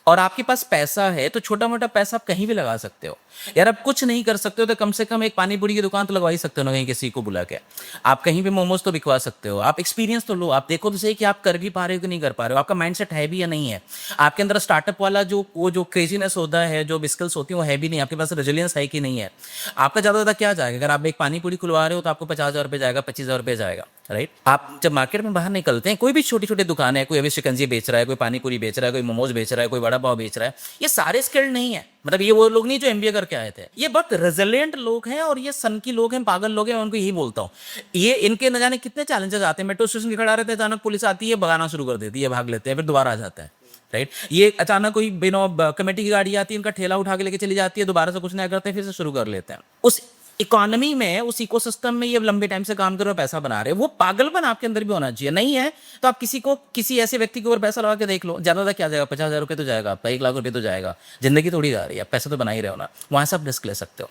और आपके पास पैसा है, तो छोटा मोटा पैसा आप कहीं भी लगा सकते हो। यार आप कुछ नहीं कर सकते हो तो कम से कम एक पानी पूरी की दुकान तो लगवा ही सकते हो ना, कहीं किसी को बुला के। आप कहीं भी मोमोज तो बिकवा सकते हो। आप एक्सपीरियंस तो लो, आप देखो तो सही कि आप कर भी पा रहे हो कि नहीं कर पा रहे हो, आपका माइंडसेट है भी या नहीं है, आपके अंदर स्टार्टअप वाला जो क्रेजीनेस होता है, जो स्किल्स होती है वो है भी नहीं, आपके पास रेजिलियंस है कि नहीं है। आपका ज़्यादा ज़्यादा क्या जाएगा, अगर आप एक पानी पूरी खुलवा रहे हो तो आपको 50,000 रुपये जाएगा, 25,000 रुपये जाएगा, राइट। आप जब मार्केट में बाहर निकलते हैं, कोई भी छोटी छोटी दुकान है, कोई अभी शिकंजी बेच रहा है, कोई पानी पूरी बेच रहा है, कोई मोमोज बेच रहा है, कोई वड़ा पाव बेच रहा है, ये सारे स्किल्ड नहीं है। मतलब ये वो लोग नहीं जो एमबीए करके आए थे, ये बहुत रेजिलिएंट लोग हैं और ये सन की लोग हैं, पागल लोग हैं। मैं उनको यही बोलता हूँ, ये इनके न जाने कितने चैलेंजेस आते हैं। मेट्रो स्टेशन के खड़ा रहते हैं, अचानक पुलिस आती है, भगाना शुरू कर देती है, भाग लेते हैं, फिर दोबारा आ जाता है, राइट। ये अचानक कोई बिना कमेटी की गाड़ी आती है, इनका ठेला उठा के लेके चली जाती है, दोबारा से कुछ नया करते हैं, फिर से शुरू कर लेते हैं। उस इकोनॉमी में, उस इकोसिस्टम में ये लंबे टाइम से काम कर रहे हो, पैसा बना रहे हो, वो पागलपन आपके अंदर भी होना चाहिए। नहीं है तो आप किसी ऐसे व्यक्ति के ऊपर पैसा लगा के देख लो, ज़्यादा क्या जाएगा, 50,000 रुपये तो जाएगा आपका, 1 लाख रुपये तो जाएगा, जिंदगी थोड़ी जा रही है, पैसा तो बना ही रहे हो ना, वहाँ से आप रिस्क ले सकते हो।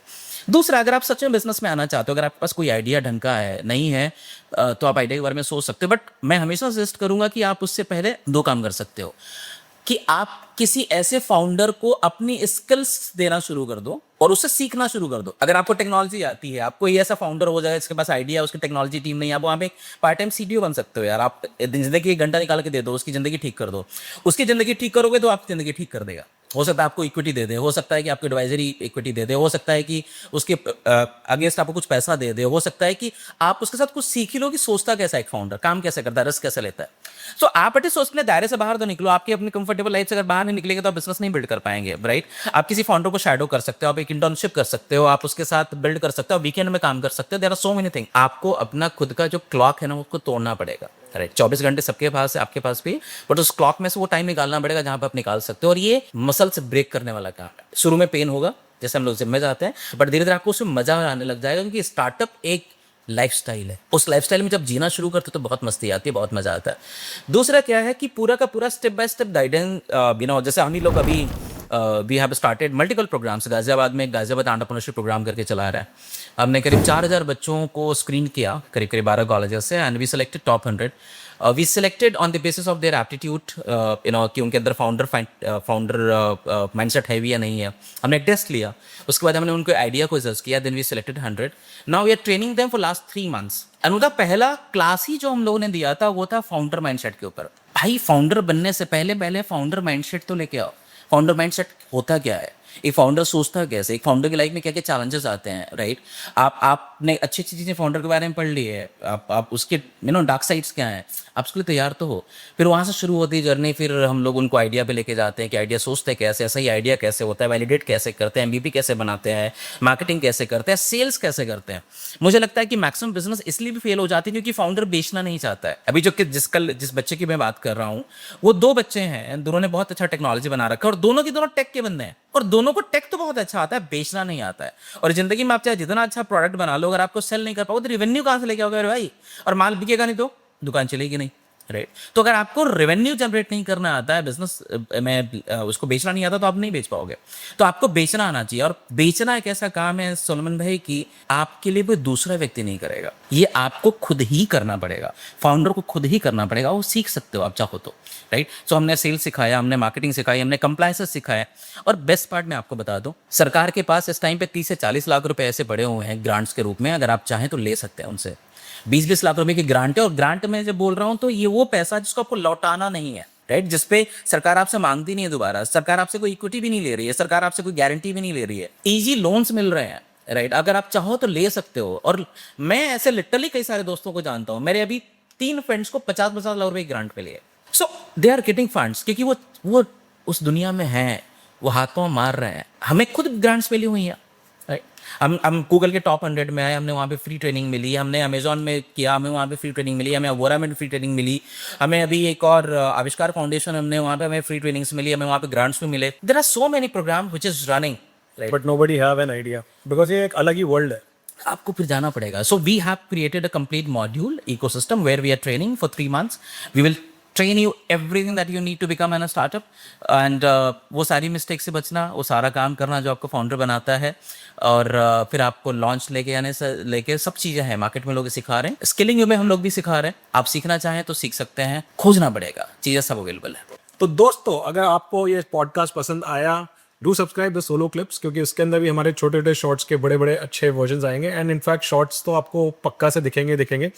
दूसरा, अगर आप सच में बिजनेस में आना चाहते हो, अगर आपके पास कोई आइडिया ढंग का है नहीं है, तो आप आइडिया के बारे में सोच सकते हो। बट मैं हमेशा सजेस्ट करूंगा कि आप उससे पहले 2 काम कर सकते हो, कि आप किसी ऐसे फाउंडर को अपनी स्किल्स देना शुरू कर दो और उससे सीखना शुरू कर दो। अगर आपको टेक्नोलॉजी आती है, आपको ये ऐसा फाउंडर हो जाएगा जिसके पास आइडिया है, उसकी टेक्नोलॉजी टीम नहीं है, आप वहाँ पे एक पार्ट टाइम सीटीओ बन सकते हो। यार आप जिंदगी 1 घंटा निकाल के दे दो, उसकी ज़िंदगी ठीक कर दो। उसकी ज़िंदगी ठीक करोगे तो आपकी ज़िंदगी ठीक कर देगा। हो सकता है आपको इक्विटी दे दे, हो सकता है कि आपको एडवाइजरी इक्विटी दे दे, हो सकता है कि उसके अगेंस्ट आपको कुछ पैसा दे दे, हो सकता है कि आप उसके साथ कुछ सीख ही लो कि सोचता कैसा एक फाउंडर, काम कैसे करता है, रिस्क कैसे लेता है। सो आप एटलीस्ट सोचने दायरे से बाहर तो निकलो। आपकी अपनी कंफर्टेबल लाइफ से अगर बाहर नहीं निकलेंगे तो आप बिजनेस नहीं बिल्ड कर पाएंगे, राइट। आप किसी फाउंडर को शैडो कर सकते हो, आप एक इंटर्नशिप कर सकते हो, आप उसके साथ बिल्ड कर सकते हो, वीकेंड में काम कर सकते हो। There are so many thing. आपको अपना खुद का जो क्लॉक है ना, उसको तोड़ना पड़ेगा। राइट 24 घंटे सबके पास है, आपके पास भी, बट उस क्लॉक में से वो टाइम निकालना पड़ेगा जहाँ पे आप निकाल सकते हो। और ये मसल से ब्रेक करने वाला काम है। शुरू में पेन होगा जैसे हम लोग जिम में जाते हैं, बट धीरे धीरे आपको उसमें मजा आने लग जाएगा, क्योंकि स्टार्टअप एक लाइफस्टाइल है। उस लाइफस्टाइल में जब जीना शुरू करते हो तो बहुत मस्ती आती है, बहुत मजा आता है। दूसरा क्या है कि पूरा का पूरा स्टेप बाय स्टेप गाइडेंस, जैसे हम ही लोग अभी we have started multiple programs. Ghaziabad में गाजियाबाद एंटरप्रेन्योरशिप प्रोग्राम करके चला रहा है। हमने करीब 4000 बच्चों को स्क्रीन किया, करीब करीब 12 कॉलेजेस से, and we selected top 100। We selected on the basis of their aptitude, कि उनके अंदर फाउंडर माइंडसेट है भी या नहीं है। हमने टेस्ट लिया, उसके बाद हमने उनको आइडिया को जज किया, then we selected 100। Now we are training them for last 3 months. And उनका पहला क्लास ही जो हम लोगों ने दिया था वो था फाउंडर माइंडसेट के ऊपर। भाई फाउंडर बनने से पहले फाउंडर माइंडसेट तो लेके आओ। फाउंडर माइंडसेट होता क्या है, एक फाउंडर सोचता कैसे, एक फाउंडर की लाइफ में क्या क्या चैलेंजेस आते हैं, राइट। आपने अच्छी अच्छी चीज़ें फाउंडर के बारे में पढ़ ली है, आप उसके डार्क साइड्स क्या हैं, आप उसके लिए तैयार तो हो। फिर वहाँ से शुरू होती है जर्नी। फिर हम लोग उनको आइडिया पे लेके जाते हैं कि आइडिया सोचते कैसे, ऐसा ही आइडिया कैसे होता है, वैलिडेट कैसे करते हैं, MVP कैसे बनाते हैं, मार्केटिंग कैसे करते हैं, सेल्स कैसे करते हैं। मुझे लगता है कि मैक्सिमम बिजनेस इसलिए भी फेल हो जाती है क्योंकि फाउंडर बेचना नहीं चाहता है। अभी जिस बच्चे की मैं बात कर रहा हूँ, वो 2 बच्चे हैं, दोनों ने बहुत अच्छा टेक्नोलॉजी बना रखा है, और दोनों की दोनों टेक के बंदे हैं, और दोनों को टेक तो बहुत अच्छा आता है, बेचना नहीं आता है। और जिंदगी में आप चाहे जितना अच्छा प्रोडक्ट बना लो, अगर आपको सेल नहीं कर पाओ तो रेवेन्यू कहाँ से लेके आओगे भाई, और माल बिकेगा नहीं तो दुकान चलेगी नहीं, राइट। तो अगर आपको रेवेन्यू जनरेट नहीं करना आता है, बिजनेस में उसको बेचना नहीं आता, तो आप नहीं बेच पाओगे। तो आपको बेचना आना चाहिए, और बेचना एक ऐसा काम है सोलोमन भाई कि आपके लिए कोई दूसरा व्यक्ति नहीं करेगा, ये आपको खुद ही करना पड़ेगा, फाउंडर को खुद ही करना पड़ेगा। वो सीख सकते हो आप चाहो तो, राइट। सो हमने सेल्स सिखाया, हमने मार्केटिंग सिखाई, हमने कंप्लायंसेस सिखाया। और बेस्ट पार्ट मैं आपको बता दूं, सरकार के पास इस टाइम पे 30 से 40 लाख रुपए ऐसे पड़े हुए हैं ग्रांट्स के रूप में, अगर आप चाहें तो ले सकते हैं उनसे। 20-20 लाख रुपए की ग्रांट है, और ग्रांट में जब बोल रहा हूं तो ये वो पैसा जिसको आपको लौटाना नहीं है, राइट, जिसपे सरकार आपसे मांगती नहीं है दोबारा, सरकार आपसे कोई इक्विटी भी नहीं ले रही है, सरकार आपसे कोई गारंटी भी नहीं ले रही है, इजी लोन्स मिल रहे हैं, राइट। अगर आप चाहो तो ले सकते हो। और मैं ऐसे लिटरली कई सारे दोस्तों को जानता हूं, मेरे अभी 3 फ्रेंड्स को 50-50 लाख रुपए की ग्रांट पे लिए। सो दे आर गेटिंग फंड्स, क्योंकि वो उस दुनिया में हैं, वो हाथ पांव मार रहे हैं। हमें खुद ग्रांट्स मिली हुई हैं, राइट। हम गूगल के टॉप 100 में आए, हमने वहाँ पे फ्री ट्रेनिंग मिली, हमने अमेजॉन में किया, हमें वहाँ पे फ्री ट्रेनिंग मिली, हमें अवोरा में फ्री ट्रेनिंग मिली, हमें अभी एक और आविष्कार फाउंडेशन, हमने वहाँ पे हमें फ्री ट्रेनिंग्स मिली, हमें वहाँ पे ग्रांट्स भी मिले। There are so many program which is running, right, but nobody have an idea, because ये एक अलग ही वर्ल्ड है। आपको फिर जाना पड़ेगा। So we have created a complete module ecosystem where we are training for 3 months। We will train you everything that you need to become an startup, and वो सारी मिस्टेक से बचना, वो सारा काम करना जो आपको फाउंडर बनाता है, और फिर आपको लॉन्च लेके आने से लेके सब चीज़ें हैं, मार्केट में लोग सिखा रहे हैं। स्किलिंग यू में हम लोग भी सिखा रहे हैं, आप सीखना चाहें तो सीख सकते हैं, खोजना पड़ेगा, चीज़ें सब अवेलेबल है। तो दोस्तों, अगर आपको ये पॉडकास्ट पसंद आया, do subscribe the solo clips, क्योंकि उसके अंदर भी हमारे छोटे छोटे शॉर्ट्स के बड़े बड़े अच्छे वर्जन्स आएंगे, एंड इनफैक्ट शॉर्ट्स तो आपको पक्का से दिखेंगे।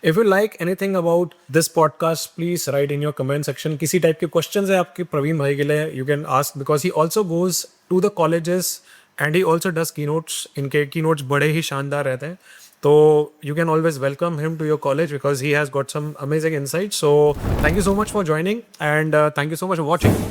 If you like anything about this podcast, please write in your comment section. किसी टाइप के क्वेश्चन है आपके प्रवीण भाई के लिए, you can ask, because he also goes to the colleges and he also does keynotes. इनके की notes बड़े ही शानदार रहते हैं, तो you can always welcome him to your college because he has got some amazing insights. So thank you so much for joining, and thank you so much for watching.